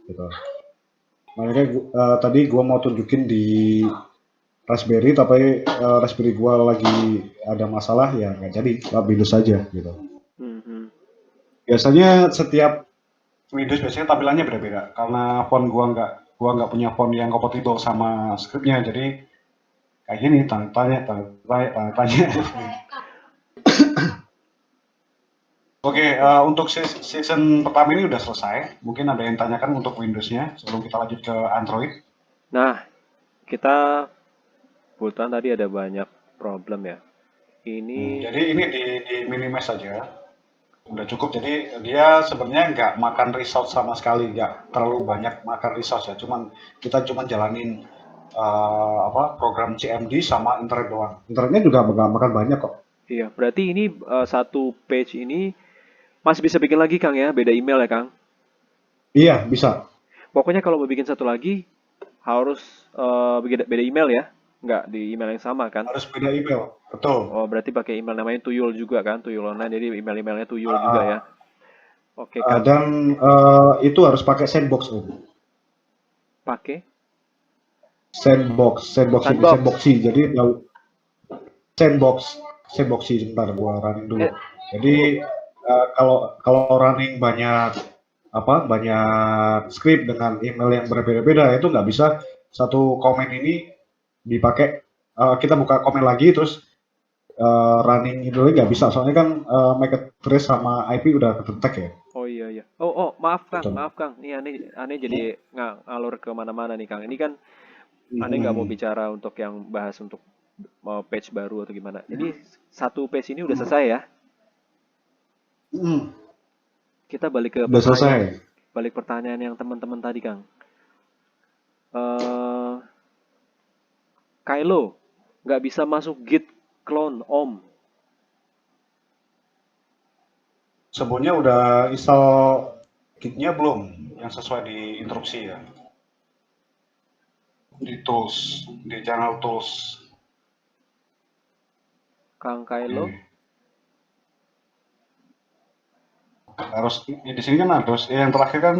Gitu. Makanya tadi gue mau tunjukin di Raspberry, tapi Raspberry gue lagi ada masalah ya nggak jadi, Windows saja gitu. Biasanya setiap Windows biasanya tampilannya beda-beda karena font gua nggak punya font yang kompatibel sama scriptnya, jadi kayak gini tanya. Oke, untuk season pertama ini udah selesai. Mungkin ada yang tanyakan untuk Windows-nya sebelum kita lanjut ke Android. Nah, kita kebetulan tadi ada banyak problem ya. Ini jadi ini di minimize saja. Udah cukup, jadi dia sebenarnya nggak makan resource sama sekali, nggak terlalu banyak makan resource ya, kita jalanin program CMD sama internet doang. Internetnya juga nggak makan banyak kok. iya, berarti ini satu page ini masih bisa bikin lagi Kang ya, beda email ya Kang? Iya, bisa. Pokoknya kalau mau bikin satu lagi harus beda email ya, nggak di email yang sama kan? Harus beda email, betul. Oh, berarti pakai email namanya Tuyul juga kan, Tuyul Online, jadi emailnya Tuyul juga ya. Oke Kang. Dan itu harus pakai sandbox Om. Pakai Sandboxy. Jadi sandboxy sebentar gua running dulu. Jadi kalau running banyak script dengan email yang berbeda-beda, itu nggak bisa satu komen ini dipakai. Kita buka komen lagi terus running itu nggak bisa, soalnya kan MAC address sama IP udah kedetek ya. Oh iya. Oh maaf Kang, Betul. maaf Kang. Ini aneh jadi ngalur ke mana-mana nih Kang. Ini kan aneh nggak mau bicara untuk yang bahas untuk mau page baru atau gimana. Ini satu page ini udah selesai ya. Kita balik ke Udah selesai. Balik pertanyaan yang teman-teman tadi Kang. Kylo nggak bisa masuk Git clone Om. Sebenarnya udah install Git-nya belum yang sesuai di instruksi ya? Di tools, di channel tools. Kang Kylo? Harus di sini kan harus yang terakhir kan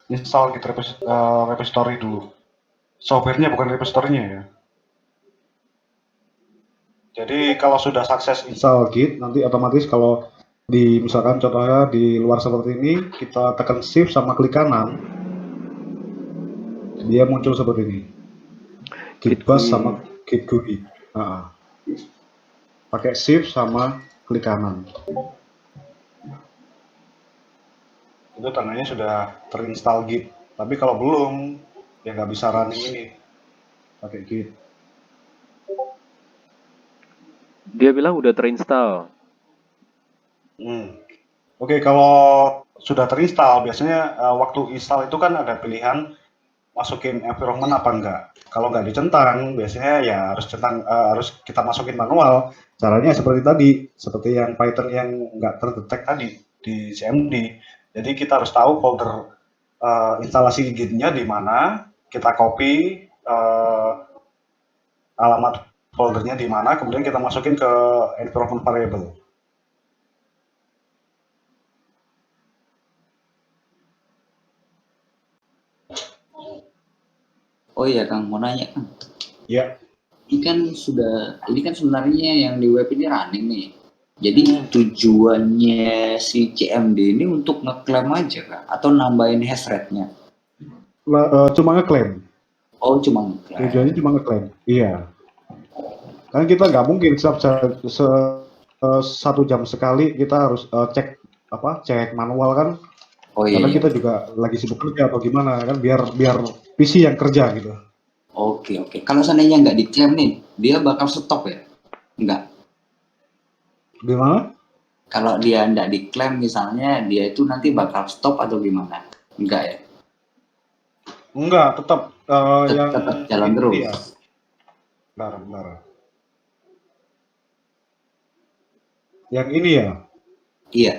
install Git repository dulu. Software-nya bukan repository-nya ya. Jadi kalau sudah sukses install Git, nanti otomatis kalau misalkan contohnya di luar seperti ini, kita tekan shift sama klik kanan, dia muncul seperti ini. Git bash sama Git GUI. Pakai shift sama klik kanan. Itu tandanya sudah terinstall Git. Tapi kalau belum, ya nggak bisa running ini pakai Git. Dia bilang udah terinstall. Oke, kalau sudah terinstall, biasanya waktu install itu kan ada pilihan masukin environment apa enggak. Kalau nggak dicentang, biasanya ya harus kita masukin manual. Caranya seperti tadi, seperti yang Python yang nggak terdetek tadi di CMD. Jadi kita harus tahu folder instalasi Git-nya di mana, kita copy alamat foldernya di mana, kemudian kita masukin ke environment variable. Oh iya Kang, mau nanya Kang. Ya. Ini kan sebenarnya yang di web ini running nih. Jadi tujuannya si CMD ini untuk ngeklaim aja Kang, atau nambahin hash rate-nya? Cuma ngeklaim. Oh, cuma ngeklaim. Tujuannya cuma ngeklaim. Iya. Kan kita nggak mungkin satu jam sekali kita harus cek manual kan. Oh iya. Karena kita juga lagi sibuk kerja atau gimana kan, biar PC yang kerja gitu. Oke. Kalau seandainya nggak diklaim nih, dia bakal stop ya? Enggak. Gimana? Kalau dia nggak diklaim misalnya, dia itu nanti bakal stop atau gimana? Enggak ya? Enggak, tetap jalan terus. Ya. Bentar. Yang ini ya? Iya.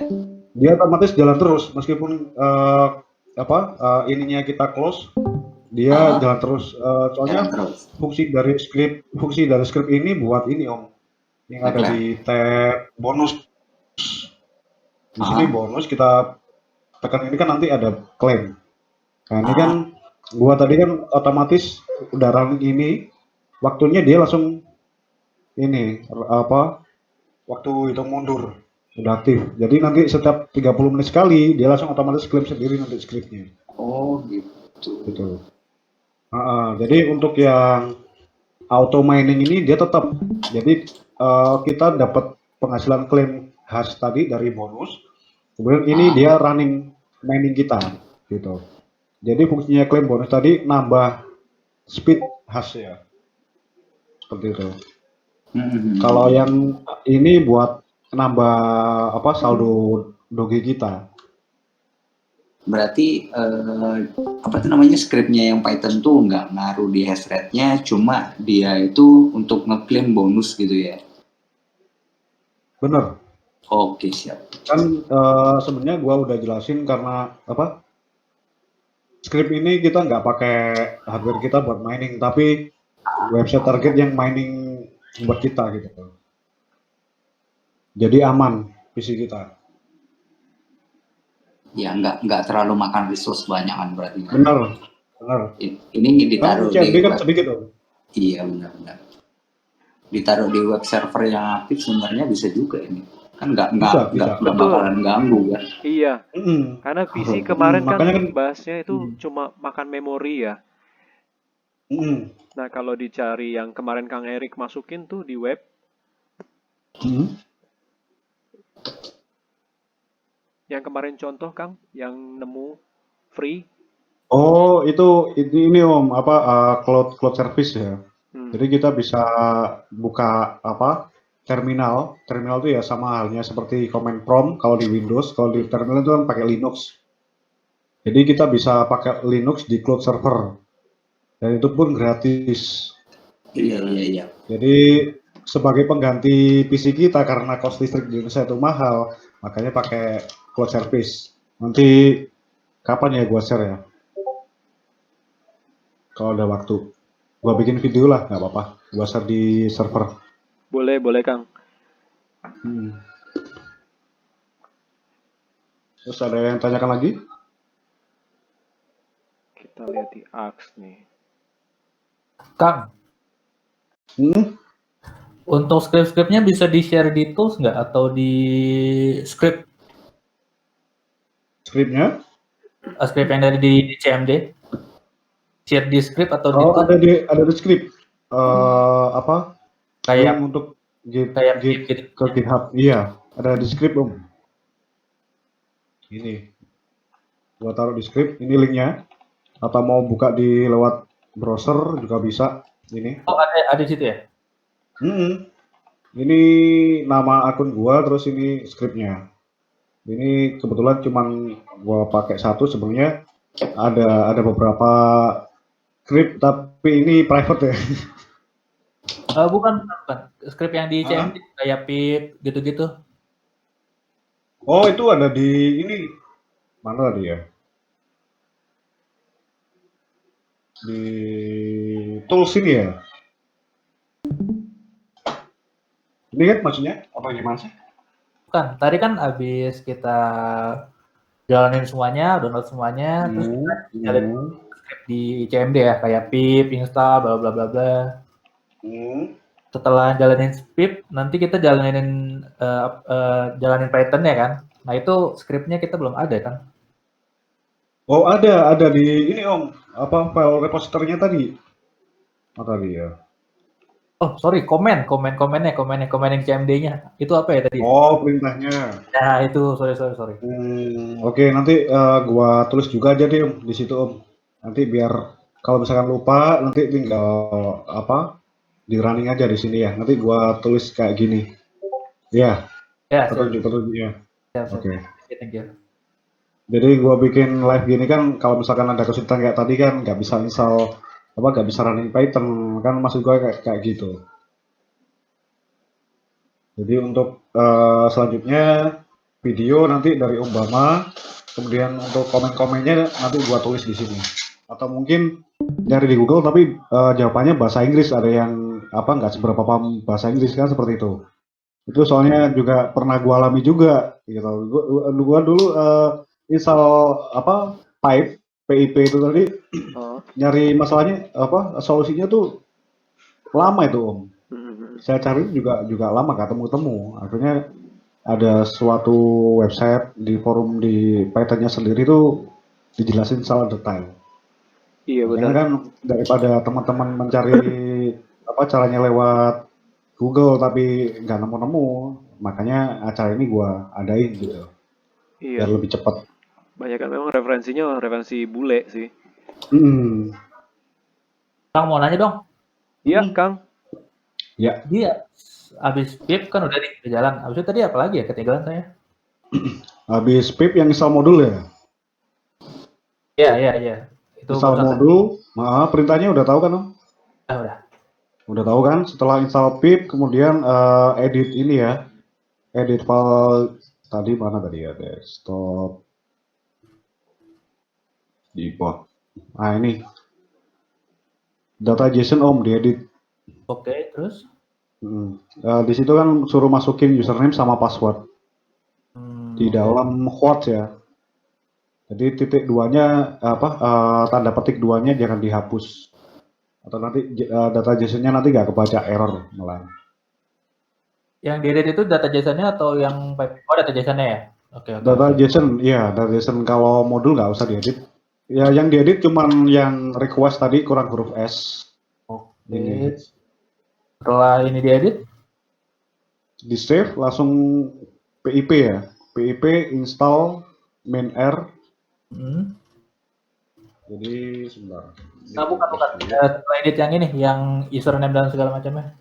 Dia otomatis jalan terus meskipun ininya kita close, dia jalan terus. Soalnya fungsi dari script ini buat ini Om, yang ada di tab bonus. Di sini bonus kita tekan ini kan nanti ada claim. Nah ini kan gua tadi kan otomatis udah running ini, waktunya dia langsung ini waktu itu mundur. Udah aktif. Jadi nanti setiap 30 menit sekali dia langsung otomatis klaim sendiri nanti scriptnya. Oh gitu. Betul. Jadi untuk yang auto mining ini dia tetap. Jadi kita dapat penghasilan klaim hash tadi dari bonus. Kemudian ini dia running mining kita gitu. Jadi fungsinya klaim bonus tadi nambah speed hash ya. Seperti itu. Kalau yang ini buat nambah apa saldo doge kita. Berarti apa tuh namanya scriptnya yang Python tuh nggak ngaruh di hash rate-nya, cuma dia itu untuk ngeklaim bonus gitu ya? Bener. Oke, siap. Kan sebenarnya gua udah jelasin karena apa? Script ini kita nggak pakai hardware kita buat mining, tapi website target yang mining buat kita gitu. Jadi aman PC kita. Ya nggak terlalu makan resource banyak kan berarti. Bener. Ini ditaruh kan CMD di kan web. sedikit dong. Iya benar. Ditaruh di web server yang aktif sebenarnya bisa juga ini. Kan nggak bakalan ganggu kan. Iya. Karena PC kemarin kan bahasnya itu cuma makan memori ya. Nah kalau dicari yang kemarin Kang Erik masukin tuh di web. Yang kemarin contoh Kang, yang nemu free. Oh itu ini Om apa cloud service ya. Jadi kita bisa buka apa terminal itu ya sama halnya seperti command prompt kalau di Windows, kalau di terminal itu kan pakai Linux. Jadi kita bisa pakai Linux di cloud server dan itu pun gratis. Iya. Jadi sebagai pengganti PC kita karena cost listrik di Indonesia itu mahal, makanya pakai cloud service. Nanti kapan ya gua share ya? Kalau ada waktu, gua bikin video lah, nggak apa-apa. Gua share di server. Boleh Kang. Terus ada yang tanyakan lagi? Kita lihat di Axe nih. Kang. Untuk script-scriptnya bisa di-share di tools nggak atau di script? Scriptnya? Script yang dari di CMD? Share di script atau di tools? Ada di script. Apa? Kayak link untuk kayak ke GitHub. Iya, ada di script Om. Ini. Gua taruh di script, ini linknya. Atau mau buka di lewat browser juga bisa. Ini. Oh ada di situ ya? Ini nama akun gua, terus ini scriptnya. Ini kebetulan cuman gua pakai satu, sebenarnya ada beberapa script tapi ini private ya. Bukan. Script yang di CMD kayak pip gitu-gitu. Oh itu ada di ini mana tadi ya? Di tools ini ya? Ini kan maksudnya apa gimana sih? Bukan, tadi kan habis kita jalanin semuanya, download semuanya, terus kita jalanin script di CMD ya, kayak pip, install, bla bla bla bla. Setelah jalanin pip, nanti kita jalanin Python ya kan? Nah itu scriptnya kita belum ada kan? Oh ada di ini Om, apa file repositorinya tadi? Oh tadi ya. Oh sorry, komen yang CMD-nya. Itu apa ya tadi? Oh perintahnya. Nah itu, sorry. Oke, nanti gua tulis juga aja deh Om, di situ Om. Nanti biar kalau misalkan lupa, nanti tinggal apa di running aja di sini ya. Nanti gua tulis kayak gini. Ya. Petunjuk-petunjuknya. Oke. Thank you. Jadi gua bikin live gini kan, kalau misalkan ada kesulitan kayak tadi kan nggak bisa install nggak bisa running Python kan, maksud gua kayak gitu. Jadi untuk selanjutnya video nanti dari Om Bama, kemudian untuk komen-komennya nanti gua tulis di sini. Atau mungkin dari di Google tapi jawabannya bahasa Inggris, ada yang apa nggak seberapa paham bahasa Inggris kan, seperti itu. Itu soalnya juga pernah gua alami juga gitu. Gua dulu install apa PIP itu tadi nyari masalahnya apa solusinya tuh lama itu Om. Saya cari juga lama gak temu. Akhirnya ada suatu website di forum di Python-nya sendiri tuh dijelasin secara detail. Iya benar. Kan daripada teman-teman mencari apa caranya lewat Google tapi nggak nemu-nemu, makanya acara ini gua adain gitu. Iya. Biar lebih cepat. Banyak kan memang referensinya referensi bule sih. Kang mau nanya dong? Iya Kang. Ya. Dia habis pip kan udah di jalan. Habis itu tadi apa lagi ya? Ketinggalan saya. Habis pip yang install modul ya? Iya. Itu install modul, perintahnya udah tahu kan Om? Udah. Udah tahu kan? Setelah install pip, kemudian edit ini ya. Edit file tadi mana tadi ya? Desktop. Di bot. Nah ini. Data JSON Om diedit. Oke, terus? Di situ kan suruh masukin username sama password. Di dalam quotes ya. Jadi titik duanya tanda petik duanya jangan dihapus. Atau nanti data JSON-nya nanti nggak kebaca error malah. Yang diedit itu data JSON-nya atau yang data JSON-nya ya? Oke. Data JSON, iya, data JSON kalau modul nggak usah diedit. Ya yang diedit cuman yang request tadi kurang huruf S. Oke. Setelah ini diedit, di save langsung PIP ya. PIP install main R. Jadi sebentar. Bukan. Setelah edit yang ini, yang username dan segala macamnya.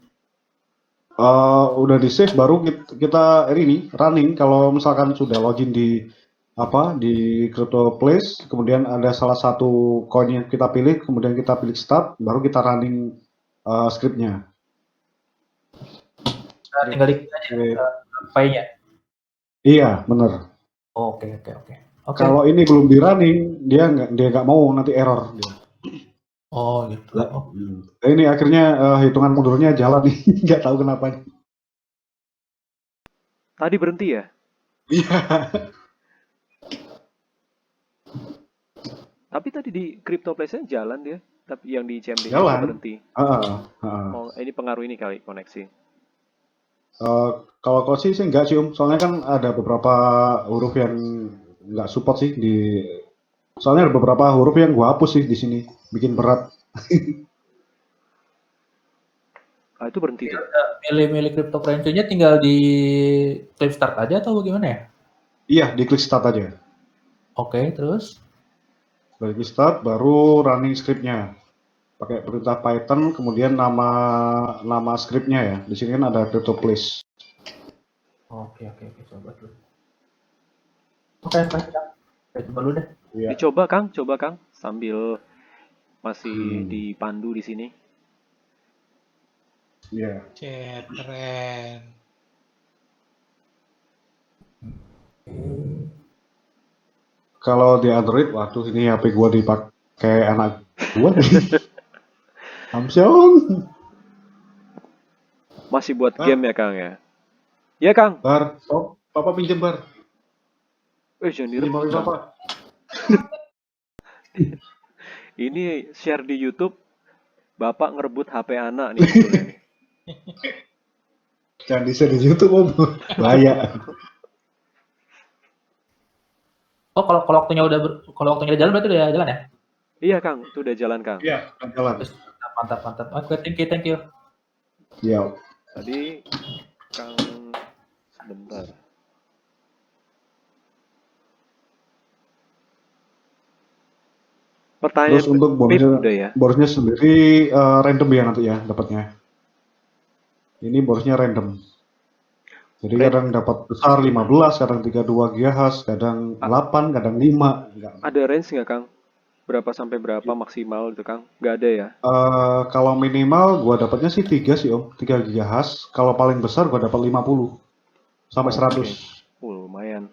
Udah di save baru kita ini running. Kalau misalkan sudah login di CryptoPlace, kemudian ada salah satu koin yang kita pilih, kemudian kita pilih start, baru kita running scriptnya. Tinggal diklik aja file-nya. Iya, benar. Oke. Kalau ini belum di running, dia nggak mau nanti error dia. Oh gitu. Ini akhirnya hitungan mundurnya jalan nih, nggak tahu kenapa. Tadi berhenti ya? Iya. Tapi tadi di CryptoPlace-nya jalan dia, tapi yang di CMD jalan. berhenti. Oh, ini pengaruh ini kali koneksi. Kalau koneksi sih enggak sih Om, soalnya kan ada beberapa huruf yang nggak support sih di. Soalnya ada beberapa huruf yang gua hapus sih di sini, bikin berat. Itu berhenti tuh. Milih cryptocurrency-nya tinggal di klik start aja atau gimana ya? Iya, di klik start aja. Oke, terus? Dari start baru running scriptnya. Pakai perintah Python, kemudian nama scriptnya ya. Di sini kan ada CryptoPlace. Oke, coba dulu. Oke, coba dulu deh. Ya. Coba Kang, sambil masih dipandu di sini. Iya. Keren. Kalau di Android, waduh ini HP gua dipakai anak gua nih. Samsung. Masih buat game ya Kang ya? Iya Kang. Bar, Papa pinjem bar. Jangan direbut Papa. Ini share di YouTube, Bapak ngerebut HP anak nih. Jangan di-share di YouTube Om, bahaya. Oh, kalau waktunya udah jalan berarti udah jalan ya? Iya Kang, itu udah jalan Kang. Iya, jalan. Mantap. Oke, thank you. Iya. Tadi Kang sebentar. Pertanyaan. Terus untuk bonusnya sendiri random ya nanti ya dapatnya. Ini bonusnya random. Jadi kadang dapat besar 15, kadang 32 GHz, kadang 8, kadang 5. Ada range nggak Kang? Berapa sampai berapa maksimal itu Kang? Nggak ada ya? Kalau minimal gua dapatnya sih 3 sih Om, 3 GHz. Kalau paling besar gua dapat 50 sampai 100. Lumayan.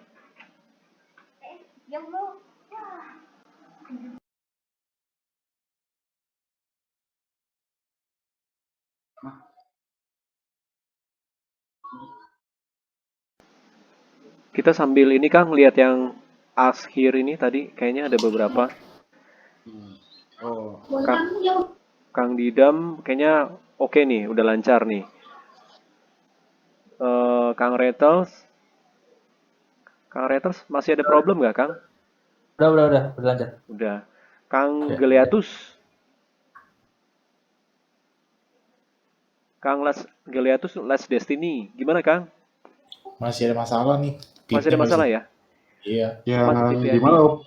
Kita sambil ini Kang lihat yang akhir ini tadi kayaknya ada beberapa. Kang Didam kayaknya oke nih, udah lancar nih. Kang Retels masih ada problem nggak Kang? Udah lancar. Udah. Kang Geleatus. Kang Geleatus Last Destiny. Gimana Kang? Masih ada masalah nih. Masih ada masalah ya? Iya. Yang gimana Om?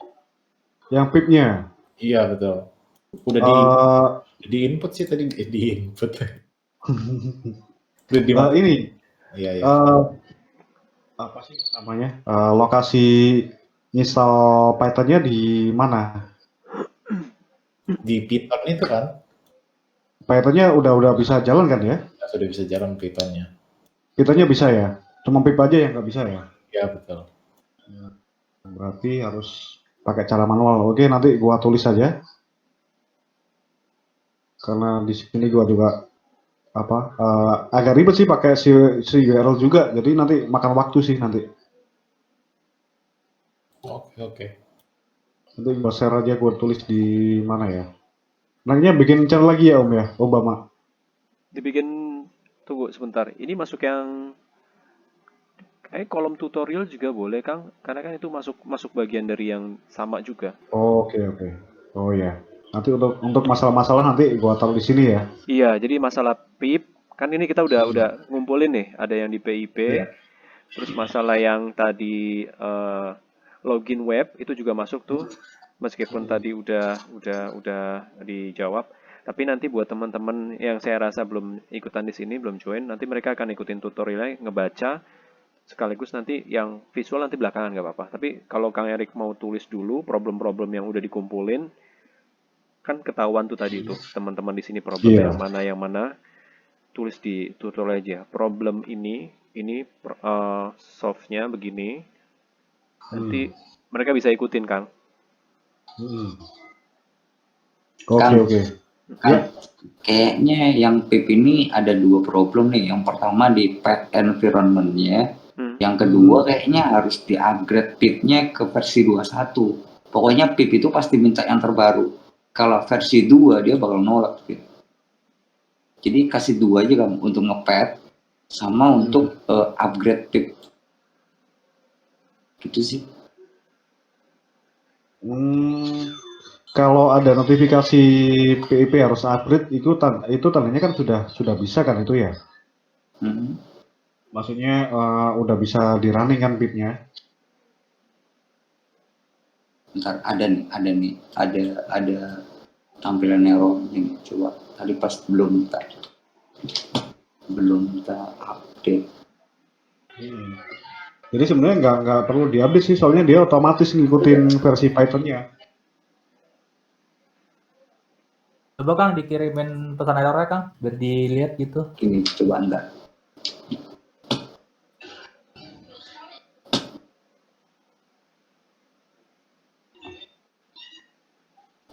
Yang pipnya? Iya betul. Udah di input sih tadi di input. Di mana? Ini Iya, iya. apa sih namanya? Lokasi install Python-nya di mana? Di Python itu kan? Python-nya udah bisa jalan kan ya? Ya, sudah bisa jalan Python-nya. Python-nya bisa ya? Cuma pip aja yang nggak bisa ya? Ya, betul. Berarti harus pakai cara manual. Oke, nanti gua tulis aja. Karena di sini gua juga agak ribet sih pakai si URL juga. Jadi nanti makan waktu sih nanti. Oke. Nanti gua share aja, gua tulis di mana ya? Nantinya bikin channel lagi ya Om ya, Obama. Dibikin, tunggu sebentar. Ini masuk yang kolom tutorial juga boleh Kang, karena kan itu masuk bagian dari yang sama juga. Oke. Oh ya. Nanti untuk masalah-masalah nanti gua taruh di sini ya. Iya, jadi masalah PIP kan ini kita udah ngumpulin nih, ada yang di PIP, terus masalah yang tadi login web itu juga masuk tuh, meskipun tadi udah dijawab. Tapi nanti buat teman-teman yang saya rasa belum ikutan di sini, belum join, nanti mereka akan ikutin tutorialnya, ngebaca, sekaligus nanti yang visual nanti belakangan nggak apa-apa. Tapi kalau Kang Erik mau tulis dulu problem-problem yang udah dikumpulin, kan ketahuan tuh tadi tuh teman-teman di sini problem yang mana tulis di tutorial aja. Problem ini solve-nya begini. Nanti mereka bisa ikutin Kang. Oke. Kayaknya yang PIP ini ada 2 problem nih. Yang pertama di path environment-nya. Yang kedua kayaknya harus di-upgrade PIP-nya ke versi 21. Pokoknya PIP itu pasti minta yang terbaru. Kalau versi 2 dia bakal nolak PIP. Jadi kasih 2 aja kan untuk nge-path sama untuk upgrade PIP. Gitu sih. Kalau ada notifikasi PIP harus upgrade itu tandanya kan sudah bisa kan itu ya? Maksudnya udah bisa di-running kan PIP-nya? Bentar, ada tampilan error nih, coba tadi pas belum kita update. Jadi sebenarnya nggak perlu diupdate sih, soalnya dia otomatis ngikutin versi Python-nya. Coba Kang dikirimin pesan errornya Kang, biar dilihat gitu. Ini coba enggak.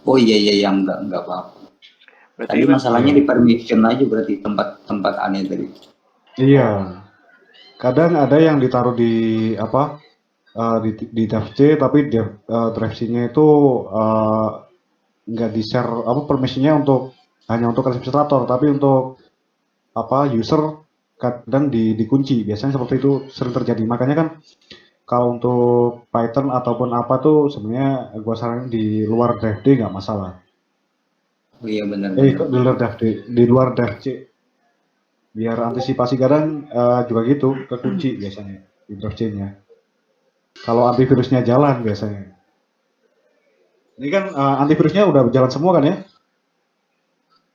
Oh iya enggak apa-apa. Tadi masalahnya di permission aja berarti tempat aneh tadi. Iya. Kadang ada yang ditaruh di di drive C, tapi drive C-nya itu nggak di-share permission-nya hanya untuk administrator, tapi untuk user kadang dikunci. Biasanya seperti itu sering terjadi. Makanya kan kalau untuk Python ataupun apa tuh sebenarnya gua saranin di luar drive D nggak masalah. Oh iya benar. Di luar drive C. Biar antisipasi kadang juga gitu kekunci biasanya di drive C-nya. Kalau antivirusnya jalan biasanya. Ini kan antivirusnya udah jalan semua kan ya?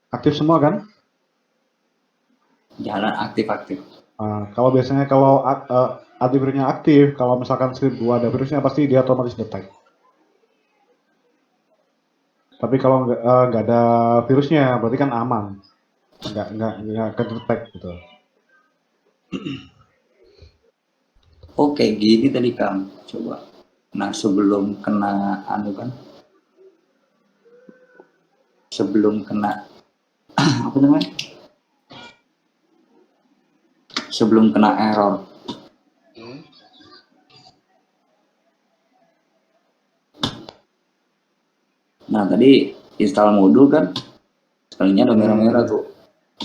Aktif semua kan? Jalan aktif. Kalau biasanya kalau antivirusnya aktif, kalau misalkan script 2 ada virusnya pasti dia otomatis detect. Tapi kalau nggak ada virusnya berarti kan aman, nggak ke-detect gitu. Oke, gini tadi Kang, coba. Nah sebelum kena apa namanya? Sebelum kena error. Nah tadi install modul kan, sekalinya ada merah-merah tuh.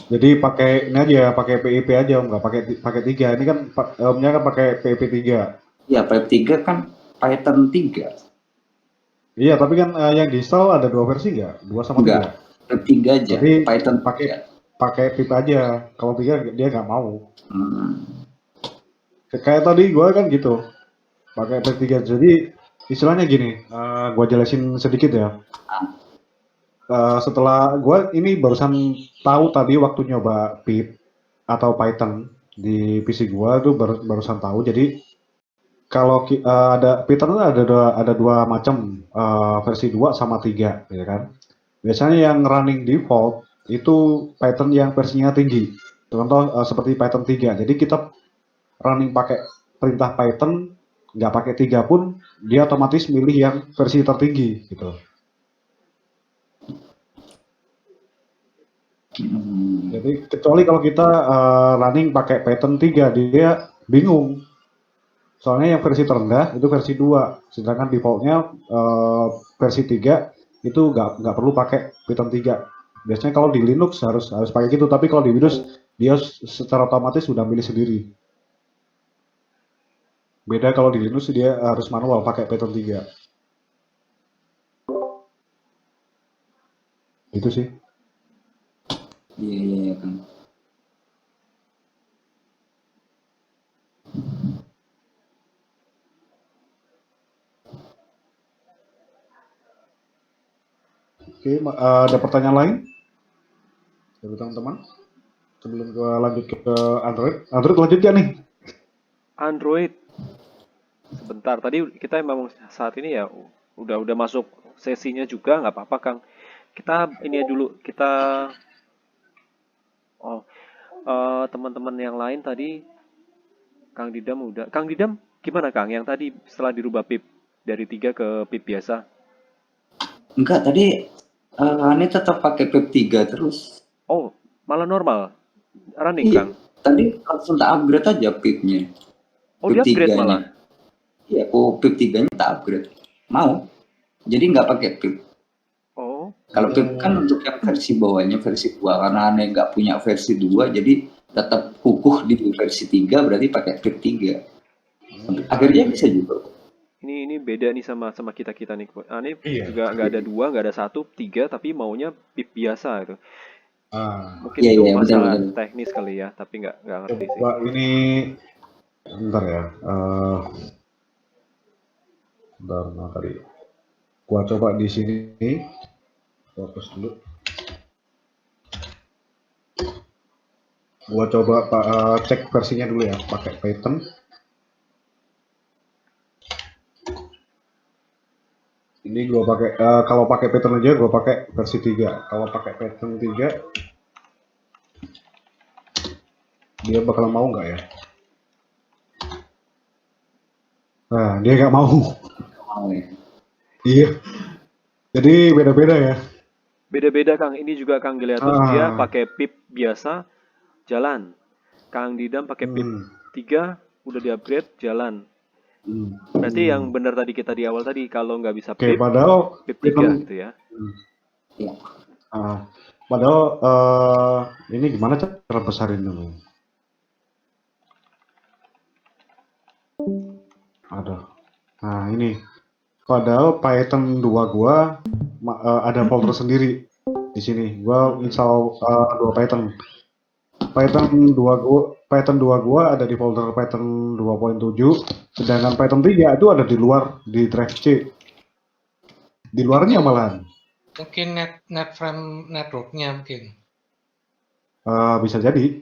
Jadi pakai ini aja, pakai PIP aja, nggak pakai 3. Ini kan Omnya kan pakai PIP 3. Iya, PIP 3 kan Python 3. Iya, tapi kan yang di-install ada 2 versi nggak? 2 sama 3? Enggak, PIP 3 aja. Jadi Python pakai PIP aja. Kalau 3 dia nggak mau. Kayak tadi gue kan gitu, pakai PIP 3. Jadi istilahnya gini, gue jelasin sedikit ya. Setelah gue ini barusan tahu tadi waktu nyoba PIP, atau Python di PC gua tuh barusan tahu. Jadi kalau ada Python itu ada dua macam, versi 2 sama 3, ya kan. Biasanya yang running default itu Python yang versinya tinggi. Contoh seperti Python 3. Jadi kita running pakai perintah Python nggak pakai 3 pun dia otomatis milih yang versi tertinggi gitu. Jadi kecuali kalau kita running pakai Python 3 dia bingung. Soalnya yang versi terendah itu versi 2, sedangkan defaultnya versi 3 itu nggak perlu pakai Python 3. Biasanya kalau di Linux harus pakai gitu, tapi kalau di Windows dia secara otomatis sudah milih sendiri. Beda kalau di Linux dia harus manual pakai Python 3. Itu sih. Iya, Kang. Oke, ada pertanyaan lain dari teman-teman? Sebelum gue lanjut ke Android. Android lanjut ya nih? Android. Sebentar, tadi kita memang saat ini ya udah masuk sesinya juga, nggak apa-apa Kang. Kita ini dulu, kita teman-teman yang lain tadi Kang Didam udah. Kang Didam gimana Kang yang tadi setelah dirubah PIP dari 3 ke PIP biasa? Enggak, tadi ini tetap pakai PIP 3 terus. Oh, malah normal. Running, Iya, Kang. tadi langsung tak upgrade aja PIP-nya. Oh, di upgrade malah. Iya, PIP 3-nya tak upgrade. Mau. Jadi nggak pakai PIP. Oh. Kalau PIP kan untuk yang versi bawahnya versi 2, karena aneh nggak punya versi 2, jadi tetap kukuh di versi 3, berarti pakai PIP 3. Akhirnya bisa juga. Ini beda nih sama kita nih. Aneh juga nggak ada 2, nggak ada 1, 3, tapi maunya PIP biasa itu. Mungkin itu masalah betul. Teknis kali ya, tapi nggak ngerti sih. Coba ini, bentar ya. Bentar tadi. Gua coba di sini. Fokus dulu. Gua coba cek versinya dulu ya, pakai Python. Ini gua pakai kalau pakai Python aja gua pakai versi 3. Kalau pakai Python 3 dia bakal mau nggak ya? Nah, dia nggak mau. Iya. Jadi beda-beda ya. Beda-beda Kang. Ini juga Kang Giliatus dia pakai PIP biasa jalan. Kang Didam pakai PIP 3 udah di-upgrade jalan. Berarti yang benar tadi kita di awal tadi kalau nggak bisa PIP, padahal PIP 3 gitu ya. Padahal ini gimana cara besarin dulu? Nah ini. Padahal Python 2 gua ada folder sendiri di sini. Gua install 2 Python. Python 2 gua ada di folder Python 2.7, sedangkan Python 3 itu ada di luar di drive C. Di luarnya malahan. Mungkin netframe networknya mungkin. Bisa jadi.